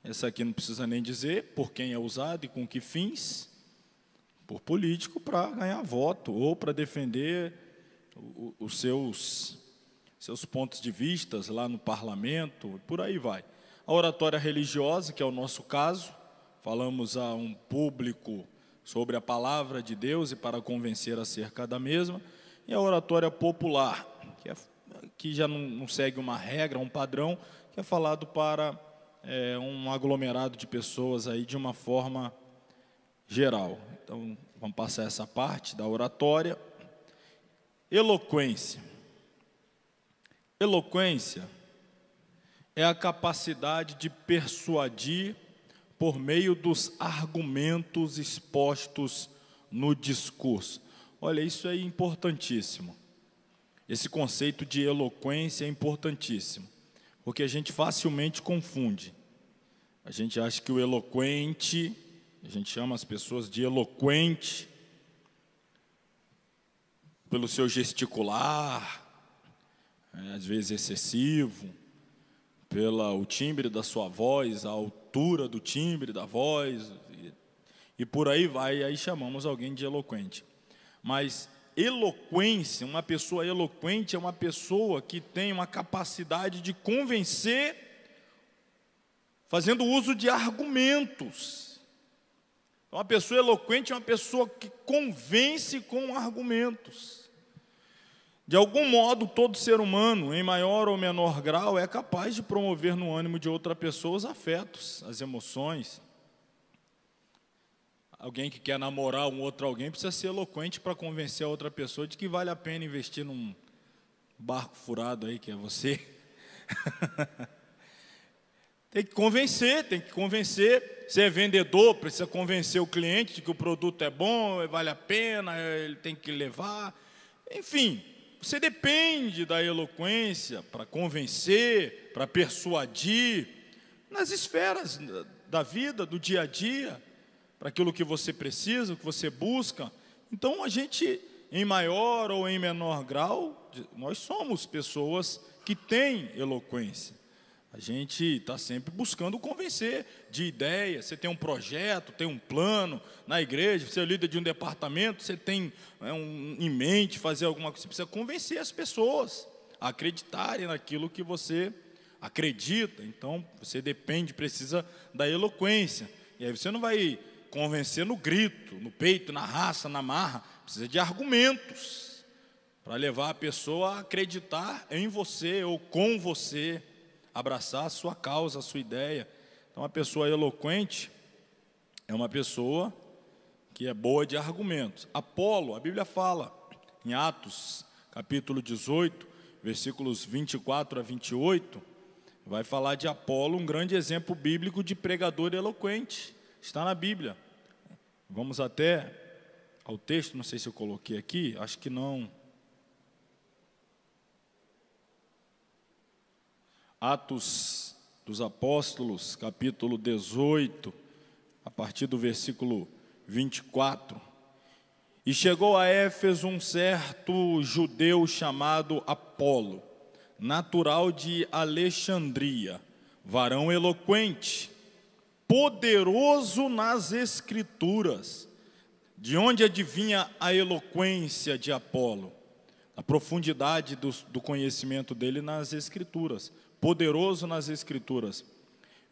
essa aqui não precisa nem dizer por quem é usado e com que fins. Por político para ganhar voto ou para defender os seus pontos de vista lá no parlamento, por aí vai. A oratória religiosa, que é o nosso caso, falamos a um público sobre a palavra de Deus e para convencer acerca da mesma. E a oratória popular, que já não segue uma regra, um padrão, que é falado para um aglomerado de pessoas aí de uma forma geral. Então, vamos passar essa parte da oratória. Eloquência. Eloquência é a capacidade de persuadir por meio dos argumentos expostos no discurso. Olha, isso é importantíssimo. Esse conceito de eloquência é importantíssimo, porque a gente facilmente confunde. A gente acha que o eloquente, a gente chama as pessoas de eloquente pelo seu gesticular, às vezes excessivo, pelo timbre da sua voz, a altura do timbre da voz, e por aí vai, e aí chamamos alguém de eloquente. Mas eloquência, uma pessoa eloquente é uma pessoa que tem uma capacidade de convencer, fazendo uso de argumentos. Uma pessoa eloquente é uma pessoa que convence com argumentos. De algum modo, todo ser humano, em maior ou menor grau, é capaz de promover no ânimo de outra pessoa os afetos, as emoções. Alguém que quer namorar um outro alguém precisa ser eloquente para convencer a outra pessoa de que vale a pena investir num barco furado aí, que é você. Tem que convencer. Se é vendedor, precisa convencer o cliente de que o produto é bom, vale a pena, ele tem que levar. Enfim, você depende da eloquência para convencer, para persuadir, nas esferas da vida, do dia a dia, para aquilo que você precisa, o que você busca. Então, a gente, em maior ou em menor grau, nós somos pessoas que têm eloquência. A gente está sempre buscando convencer de ideias. Você tem um projeto, tem um plano na igreja, você é líder de um departamento, você tem em mente fazer alguma coisa. Você precisa convencer as pessoas a acreditarem naquilo que você acredita. Então, você precisa da eloquência. E aí você não vai convencer no grito, no peito, na raça, na marra. Precisa de argumentos para levar a pessoa a acreditar em você ou com você, abraçar a sua causa, a sua ideia. Então, uma pessoa eloquente é uma pessoa que é boa de argumentos. Apolo, a Bíblia fala, em Atos, capítulo 18, versículos 24 a 28, vai falar de Apolo, um grande exemplo bíblico de pregador eloquente. Está na Bíblia. Vamos até ao texto, não sei se eu coloquei aqui, acho que não. Atos dos Apóstolos, capítulo 18, a partir do versículo 24. E chegou a Éfeso um certo judeu chamado Apolo, natural de Alexandria, varão eloquente, poderoso nas Escrituras. De onde adivinha a eloquência de Apolo? a profundidade do conhecimento dele nas Escrituras, poderoso nas Escrituras.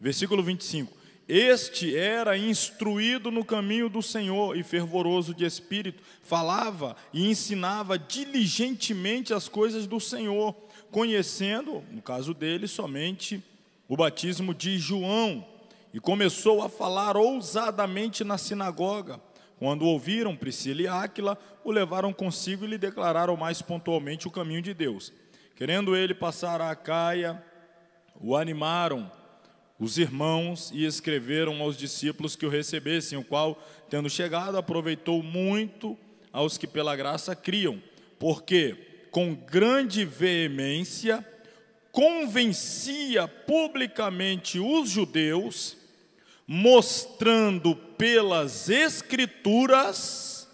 Versículo 25: este era instruído no caminho do Senhor e fervoroso de espírito, falava e ensinava diligentemente as coisas do Senhor, conhecendo, no caso dele, somente o batismo de João, e começou a falar ousadamente na sinagoga. Quando ouviram, Priscila e Áquila o levaram consigo e lhe declararam mais pontualmente o caminho de Deus. Querendo ele passar a Acaia, o animaram os irmãos e escreveram aos discípulos que o recebessem, o qual, tendo chegado, aproveitou muito aos que pela graça criam, porque com grande veemência convencia publicamente os judeus, mostrando pelas Escrituras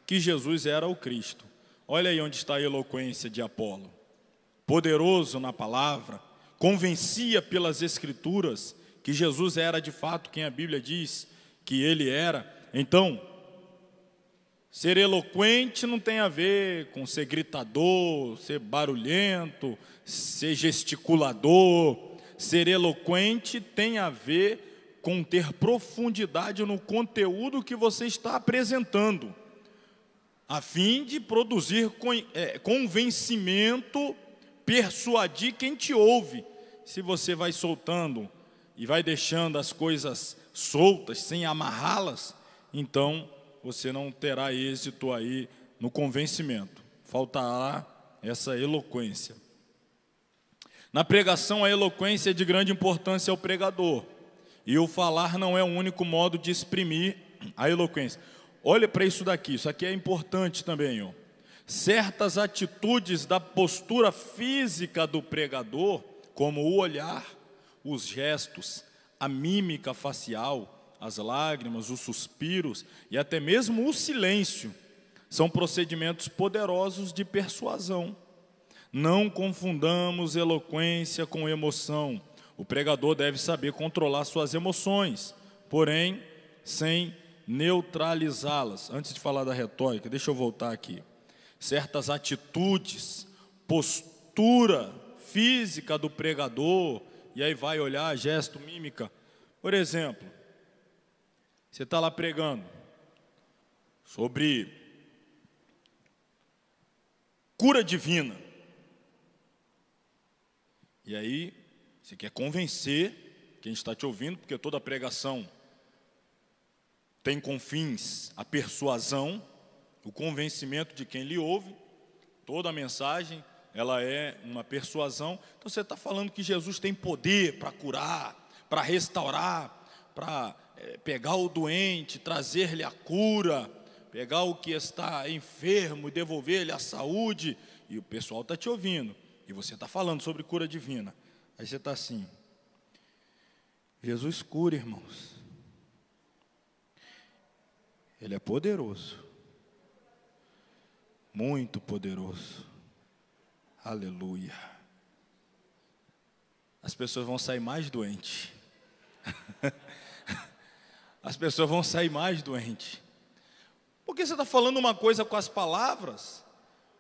que Jesus era o Cristo. Olha aí onde está a eloquência de Apolo. Poderoso na palavra, convencia pelas Escrituras que Jesus era de fato quem a Bíblia diz que ele era. Então, ser eloquente não tem a ver com ser gritador, ser barulhento, ser gesticulador. Ser eloquente tem a ver com ter profundidade no conteúdo que você está apresentando, a fim de produzir convencimento, persuadir quem te ouve. Se você vai soltando e vai deixando as coisas soltas, sem amarrá-las, então você não terá êxito aí no convencimento, faltará essa eloquência. Na pregação, a eloquência é de grande importância ao pregador, e o falar não é o único modo de exprimir a eloquência. Olha para isso daqui, isso aqui é importante também, ó. Certas atitudes da postura física do pregador, como o olhar, os gestos, a mímica facial, as lágrimas, os suspiros e até mesmo o silêncio, são procedimentos poderosos de persuasão. Não confundamos eloquência com emoção. O pregador deve saber controlar suas emoções, porém, sem neutralizá-las. Antes de falar da retórica, deixa eu voltar aqui. Certas atitudes, postura física do pregador, e aí vai olhar, gesto, mímica. Por exemplo, você está lá pregando sobre cura divina. E aí, você quer convencer quem está te ouvindo, porque toda pregação tem com fins a persuasão, o convencimento de quem lhe ouve. Toda a mensagem, ela é uma persuasão. Então você está falando que Jesus tem poder para curar, para restaurar, para pegar o doente, trazer-lhe a cura, pegar o que está enfermo e devolver-lhe a saúde. E o pessoal está te ouvindo, e você está falando sobre cura divina. Aí você está assim: Jesus cura, irmãos. Ele é poderoso, muito poderoso. Aleluia. As pessoas vão sair mais doentes. As pessoas vão sair mais doentes. Porque você está falando uma coisa com as palavras,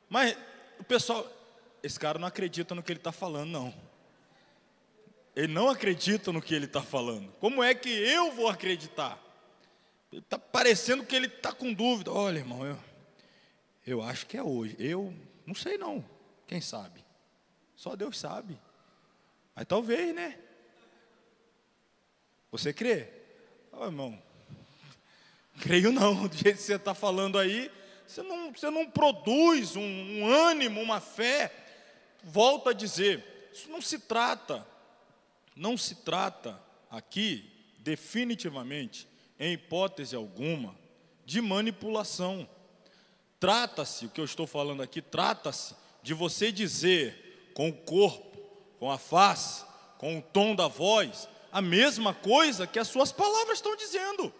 mas o pessoal, esse cara não acredita no que ele está falando, não. Ele não acredita no que ele está falando. Como é que eu vou acreditar? Está parecendo que ele está com dúvida. Olha, irmão, eu acho que é hoje. Eu não sei não. Quem sabe? Só Deus sabe. Mas talvez, né? Você crê? Oh, irmão, creio não. Do jeito que você está falando aí, você não produz um ânimo, uma fé. Volto a dizer, isso não se trata aqui, definitivamente, em hipótese alguma, de manipulação. Trata-se, o que eu estou falando aqui, trata-se de você dizer com o corpo, com a face, com o tom da voz, a mesma coisa que as suas palavras estão dizendo.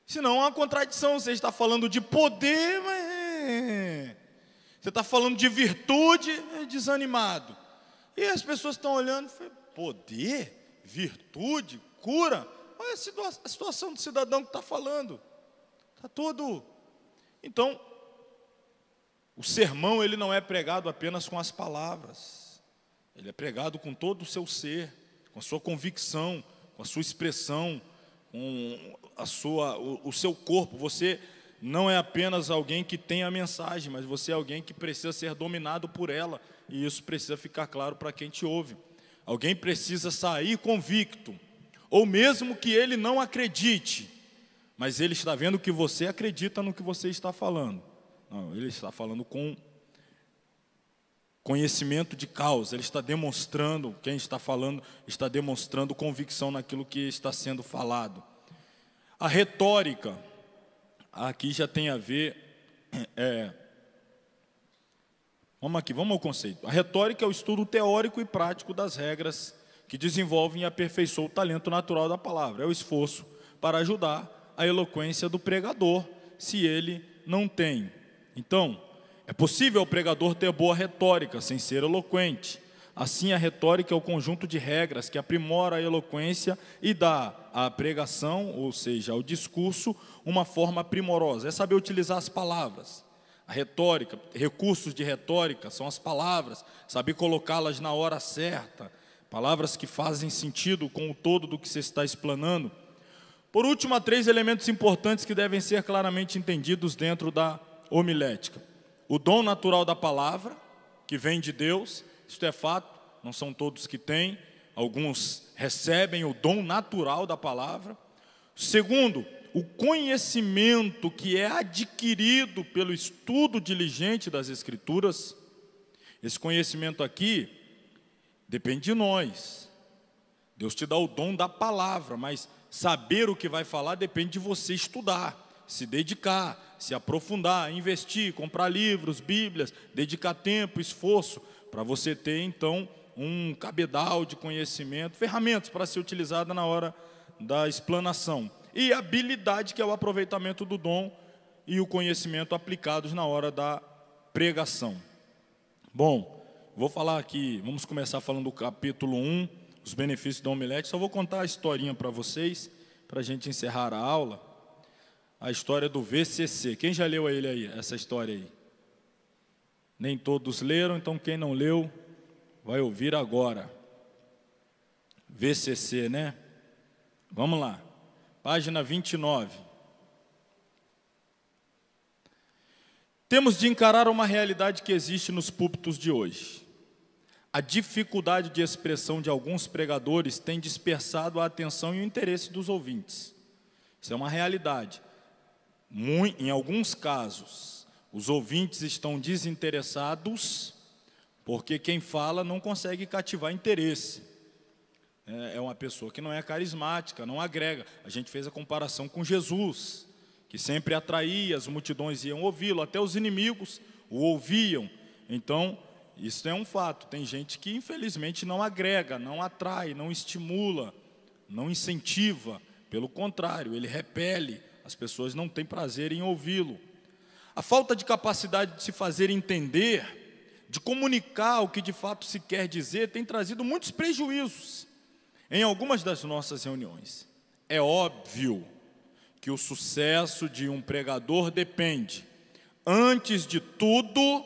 Senão há uma contradição. Você está falando de poder, mas você está falando de virtude, desanimado. E as pessoas estão olhando e falam: poder, virtude, cura. Olha a situação do cidadão que está falando. Está todo. Então, O sermão, ele não é pregado apenas com as palavras. Ele é pregado com todo o seu ser, com a sua convicção, com a sua expressão, com o seu corpo. Você não é apenas alguém que tem a mensagem, mas você é alguém que precisa ser dominado por ela. E isso precisa ficar claro para quem te ouve. Alguém precisa sair convicto, ou mesmo que ele não acredite, mas ele está vendo que você acredita no que você está falando. Não, ele está falando com conhecimento de causa, ele está demonstrando, quem está falando, está demonstrando convicção naquilo que está sendo falado. A retórica, aqui já tem a ver, vamos ao conceito. A retórica é o estudo teórico e prático das regras que desenvolvem e aperfeiçoam o talento natural da palavra. É o esforço para ajudar a eloquência do pregador, se ele não tem. Então, é possível o pregador ter boa retórica sem ser eloquente. Assim, a retórica é o conjunto de regras que aprimora a eloquência e dá à pregação, ou seja, ao discurso, uma forma primorosa. É saber utilizar as palavras. A retórica, recursos de retórica são as palavras, saber colocá-las na hora certa, palavras que fazem sentido com o todo do que se está explanando. Por último, há 3 elementos importantes que devem ser claramente entendidos dentro da homilética. O dom natural da palavra, que vem de Deus, isto é fato, não são todos que têm, alguns recebem o dom natural da palavra. Segundo, o conhecimento que é adquirido pelo estudo diligente das Escrituras. Esse conhecimento aqui depende de nós. Deus te dá o dom da palavra, mas saber o que vai falar depende de você estudar, se dedicar, se aprofundar, investir, comprar livros, bíblias, dedicar tempo, esforço, para você ter então um cabedal de conhecimento, ferramentas para ser utilizada na hora da explanação. E habilidade, que é o aproveitamento do dom e o conhecimento aplicados na hora da pregação. Bom, vou falar aqui, vamos começar falando do capítulo 1, os benefícios da homilética. Só vou contar a historinha para vocês, para a gente encerrar a aula. A história do VCC. Quem já leu ele aí, essa história aí? Nem todos leram, então quem não leu, vai ouvir agora. VCC, né? Vamos lá. Página 29. Temos de encarar uma realidade que existe nos púlpitos de hoje. A dificuldade de expressão de alguns pregadores tem dispersado a atenção e o interesse dos ouvintes. Isso é uma realidade. Em alguns casos, os ouvintes estão desinteressados porque quem fala não consegue cativar interesse. É uma pessoa que não é carismática, não agrega. A gente fez a comparação com Jesus, que sempre atraía, as multidões iam ouvi-lo, até os inimigos o ouviam. Então, isso é um fato. Tem gente que infelizmente não agrega, não atrai, não estimula, não incentiva. Pelo contrário, ele repele. As pessoas não têm prazer em ouvi-lo. A falta de capacidade de se fazer entender, de comunicar o que de fato se quer dizer, tem trazido muitos prejuízos em algumas das nossas reuniões. É óbvio que o sucesso de um pregador depende, antes de tudo,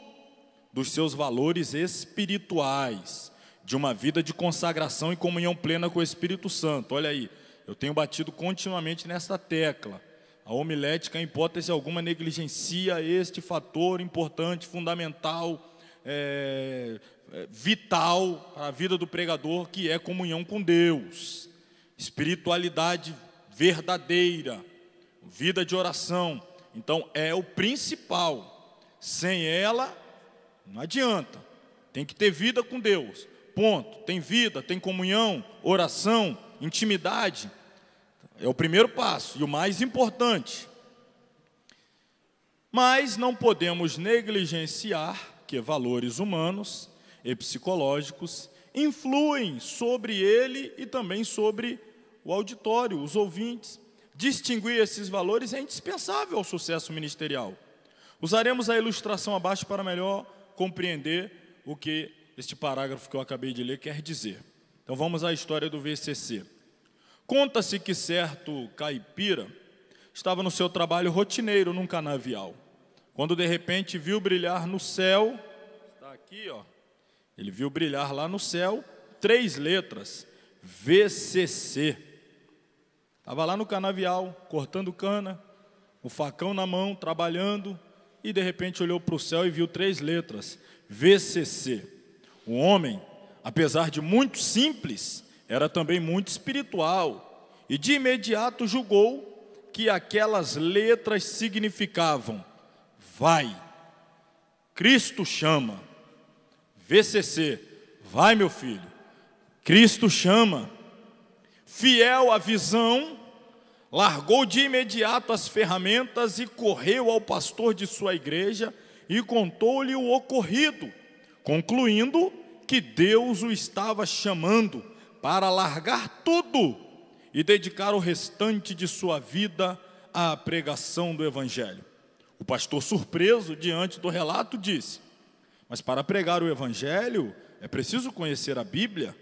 dos seus valores espirituais, de uma vida de consagração e comunhão plena com o Espírito Santo. Olha aí, eu tenho batido continuamente nessa tecla. A homilética, em hipótese alguma, negligencia este fator importante, fundamental, vital para a vida do pregador, que é comunhão com Deus, espiritualidade verdadeira, vida de oração. Então, é o principal. Sem ela, não adianta. Tem que ter vida com Deus. Ponto. Tem vida, tem comunhão, oração, intimidade. É o primeiro passo e o mais importante. Mas não podemos negligenciar que valores humanos e psicológicos influem sobre ele e também sobre o auditório, os ouvintes. Distinguir esses valores é indispensável ao sucesso ministerial. Usaremos a ilustração abaixo para melhor compreender o que este parágrafo que eu acabei de ler quer dizer. Então vamos à história do VCC. Conta-se que certo caipira estava no seu trabalho rotineiro num canavial, quando de repente viu brilhar no céu, está aqui, ó, ele viu brilhar lá no céu 3 letras, VCC. Estava lá no canavial, cortando cana, o facão na mão, trabalhando, e de repente olhou para o céu e viu 3 letras, VCC. O homem, apesar de muito simples, era também muito espiritual, e de imediato julgou que aquelas letras significavam: vai, Cristo chama. VCC, vai meu filho, Cristo chama. Fiel à visão, largou de imediato as ferramentas e correu ao pastor de sua igreja e contou-lhe o ocorrido, concluindo que Deus o estava chamando para largar tudo e dedicar o restante de sua vida à pregação do Evangelho. O pastor, surpreso diante do relato, disse: mas para pregar o Evangelho é preciso conhecer a Bíblia.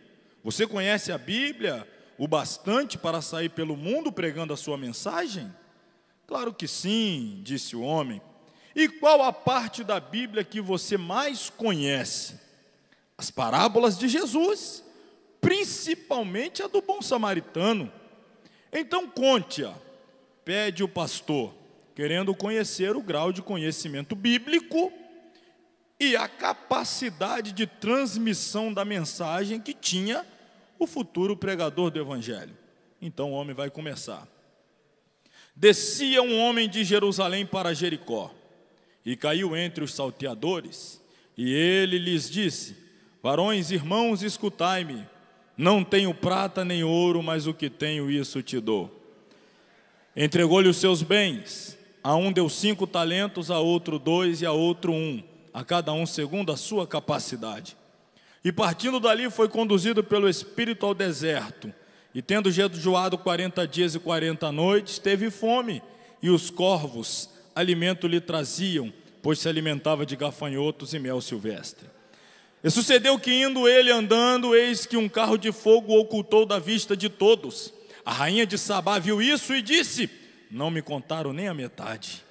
Você conhece a Bíblia o bastante para sair pelo mundo pregando a sua mensagem? Claro que sim, disse o homem. E qual a parte da Bíblia que você mais conhece? As parábolas de Jesus, principalmente a do bom samaritano. Então conte-a, pede o pastor, querendo conhecer o grau de conhecimento bíblico e a capacidade de transmissão da mensagem que tinha o futuro pregador do Evangelho. Então o homem vai começar. Descia um homem de Jerusalém para Jericó, e caiu entre os salteadores, e ele lhes disse: varões, irmãos, escutai-me, não tenho prata nem ouro, mas o que tenho, isso te dou. Entregou-lhe os seus bens, a um deu 5 talentos, a outro 2 e a outro 1, a cada um segundo a sua capacidade. E partindo dali foi conduzido pelo Espírito ao deserto, e tendo jejuado 40 dias e 40 noites, teve fome, e os corvos alimento lhe traziam, pois se alimentava de gafanhotos e mel silvestre. E sucedeu que, indo ele andando, eis que um carro de fogo o ocultou da vista de todos. A rainha de Sabá viu isso e disse: não me contaram nem a metade.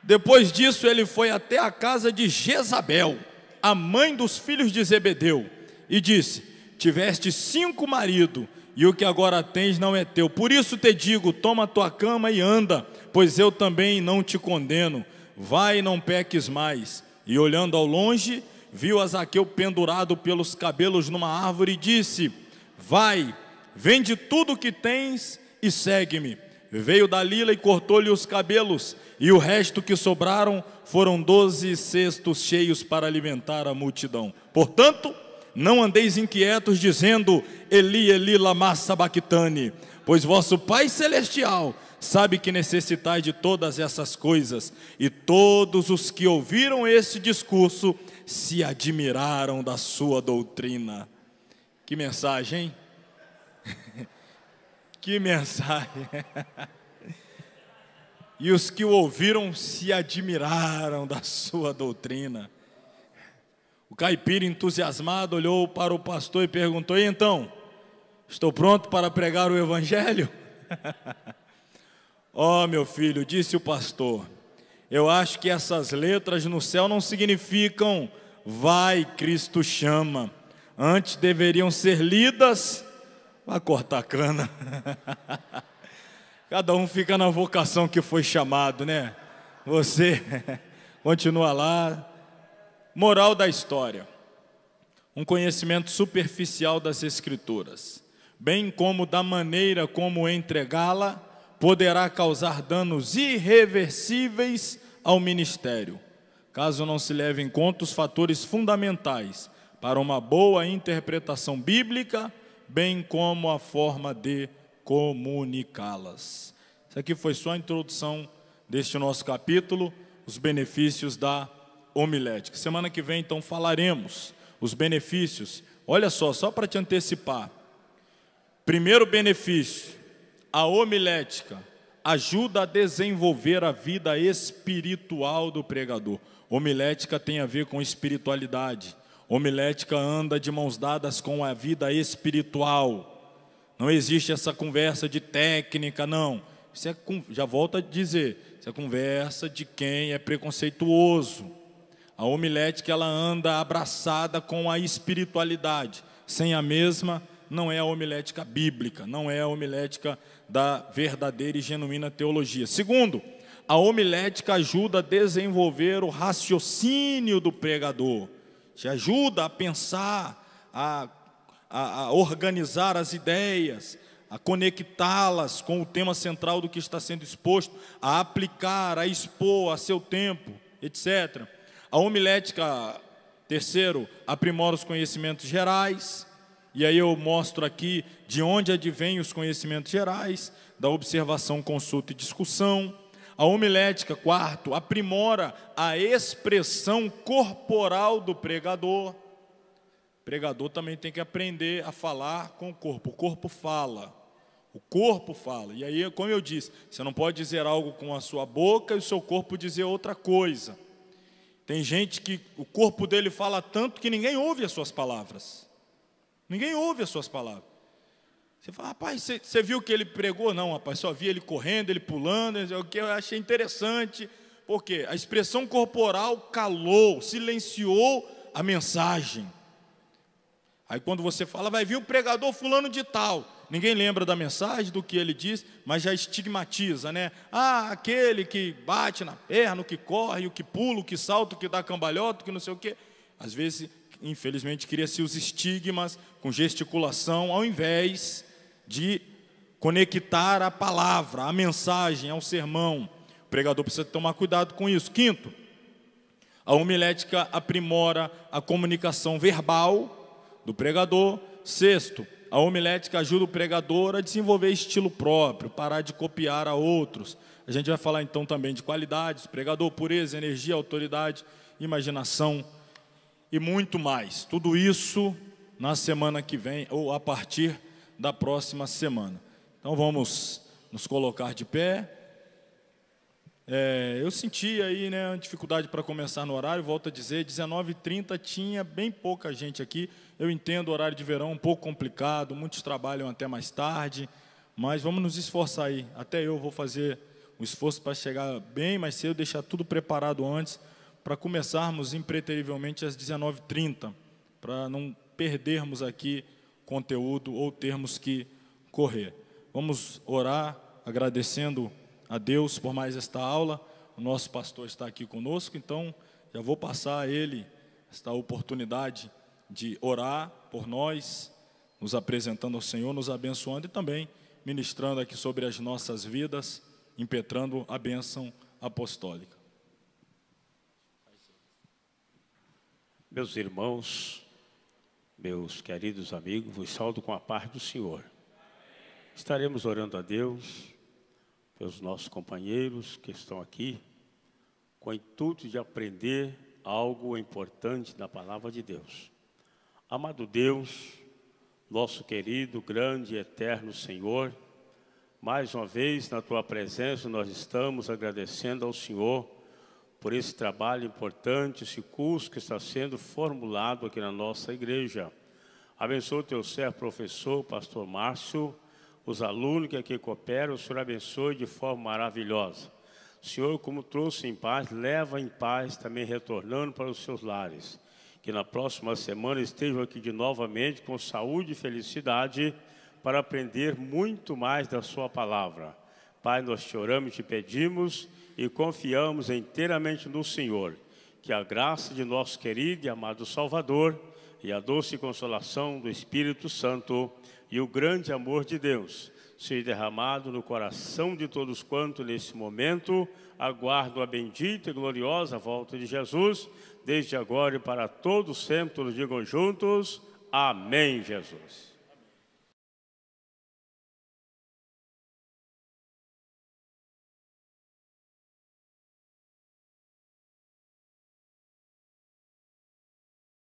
Depois disso ele foi até a casa de Jezabel, a mãe dos filhos de Zebedeu, e disse: tiveste 5 maridos, e o que agora tens não é teu. Por isso te digo, toma a tua cama e anda, pois eu também não te condeno. Vai e não peques mais. E olhando ao longe, viu a Zaqueu pendurado pelos cabelos numa árvore e disse: vai, vende tudo o que tens e segue-me. Veio Dalila e cortou-lhe os cabelos, e o resto que sobraram foram 12 cestos cheios para alimentar a multidão. Portanto, não andeis inquietos dizendo: Eli, Eli, lama sabactani, pois vosso Pai Celestial sabe que necessitais de todas essas coisas. E todos os que ouviram esse discurso se admiraram da sua doutrina. Que mensagem, hein? Que mensagem. E os que o ouviram se admiraram da sua doutrina. O caipira, entusiasmado, olhou para o pastor e perguntou: e então, estou pronto para pregar o Evangelho? Oh, meu filho, disse o pastor, eu acho que essas letras no céu não significam vai, Cristo chama. Antes deveriam ser lidas, vai cortar cana. Cada um fica na vocação que foi chamado, né? Você continua lá. Moral da história: um conhecimento superficial das Escrituras, bem como da maneira como entregá-la, poderá causar danos irreversíveis ao ministério, caso não se leve em conta os fatores fundamentais para uma boa interpretação bíblica, bem como a forma de comunicá-las. Isso aqui foi só a introdução deste nosso capítulo, os benefícios da homilética. Semana que vem, então, falaremos os benefícios. Olha só para te antecipar. Primeiro benefício: a homilética ajuda a desenvolver a vida espiritual do pregador. Homilética tem a ver com espiritualidade. Homilética anda de mãos dadas com a vida espiritual. Não existe essa conversa de técnica, não. Isso é, já volto a dizer, isso é conversa de quem é preconceituoso. A homilética, ela anda abraçada com a espiritualidade. Sem a mesma, não é a homilética bíblica, não é a homilética da verdadeira e genuína teologia. Segundo, a homilética ajuda a desenvolver o raciocínio do pregador, te ajuda a pensar, a organizar as ideias, a conectá-las com o tema central do que está sendo exposto, a aplicar, a expor a seu tempo, etc. A homilética, terceiro, aprimora os conhecimentos gerais, e aí eu mostro aqui de onde advêm os conhecimentos gerais, da observação, consulta e discussão. A homilética, quarto, aprimora a expressão corporal do pregador. O pregador também tem que aprender a falar com o corpo fala. O corpo fala. E aí, como eu disse, você não pode dizer algo com a sua boca e o seu corpo dizer outra coisa. Tem gente que o corpo dele fala tanto que ninguém ouve as suas palavras. Ninguém ouve as suas palavras. Você fala, rapaz, você viu que ele pregou? Não, rapaz, só vi ele correndo, ele pulando, o que eu achei interessante. Por quê? A expressão corporal calou, silenciou a mensagem. Aí quando você fala, vai vir o pregador fulano de tal. Ninguém lembra da mensagem, do que ele diz, mas já estigmatiza, né? Ah, aquele que bate na perna, o que corre, o que pula, o que salta, o que dá cambalhota, o que não sei o quê. Às vezes, infelizmente, cria-se os estigmas com gesticulação, ao invés de conectar a palavra, a mensagem, ao sermão. O pregador precisa tomar cuidado com isso. Quinto, a homilética aprimora a comunicação verbal do pregador. Sexto, a homilética ajuda o pregador a desenvolver estilo próprio, parar de copiar a outros. A gente vai falar então também de qualidades, pregador, pureza, energia, autoridade, imaginação e muito mais. Tudo isso na semana que vem ou a partir da próxima semana. Então vamos nos colocar de pé. Eu senti aí, né, uma dificuldade para começar no horário, volto a dizer, 19h30 tinha bem pouca gente aqui. Eu entendo o horário de verão um pouco complicado, muitos trabalham até mais tarde, mas vamos nos esforçar aí. Até eu vou fazer um esforço para chegar bem mais cedo, deixar tudo preparado antes, para começarmos impreterivelmente às 19h30, para não perdermos aqui conteúdo ou termos que correr. Vamos orar agradecendo a Deus por mais esta aula. O nosso pastor está aqui conosco, então já vou passar a ele esta oportunidade de orar por nós, nos apresentando ao Senhor, nos abençoando e também ministrando aqui sobre as nossas vidas, impetrando a bênção apostólica. Meus irmãos, meus queridos amigos, vos saúdo com a paz do Senhor. Estaremos orando a Deus pelos nossos companheiros que estão aqui, com o intuito de aprender algo importante da palavra de Deus. Amado Deus, nosso querido, grande e eterno Senhor, mais uma vez na Tua presença nós estamos agradecendo ao Senhor por esse trabalho importante, esse curso que está sendo formulado aqui na nossa igreja. Abençoe o Teu servo, professor, pastor Márcio, os alunos que aqui cooperam, o Senhor abençoe de forma maravilhosa. O Senhor, como trouxe em paz, leva em paz, também retornando para os seus lares. Que na próxima semana estejam aqui de novamente com saúde e felicidade para aprender muito mais da sua palavra. Pai, nós te oramos e te pedimos e confiamos inteiramente no Senhor. Que a graça de nosso querido e amado Salvador e a doce consolação do Espírito Santo e o grande amor de Deus seja derramado no coração de todos quanto nesse momento aguardam a bendita e gloriosa volta de Jesus, desde agora e para todos sempre, todos digam juntos, amém, Jesus.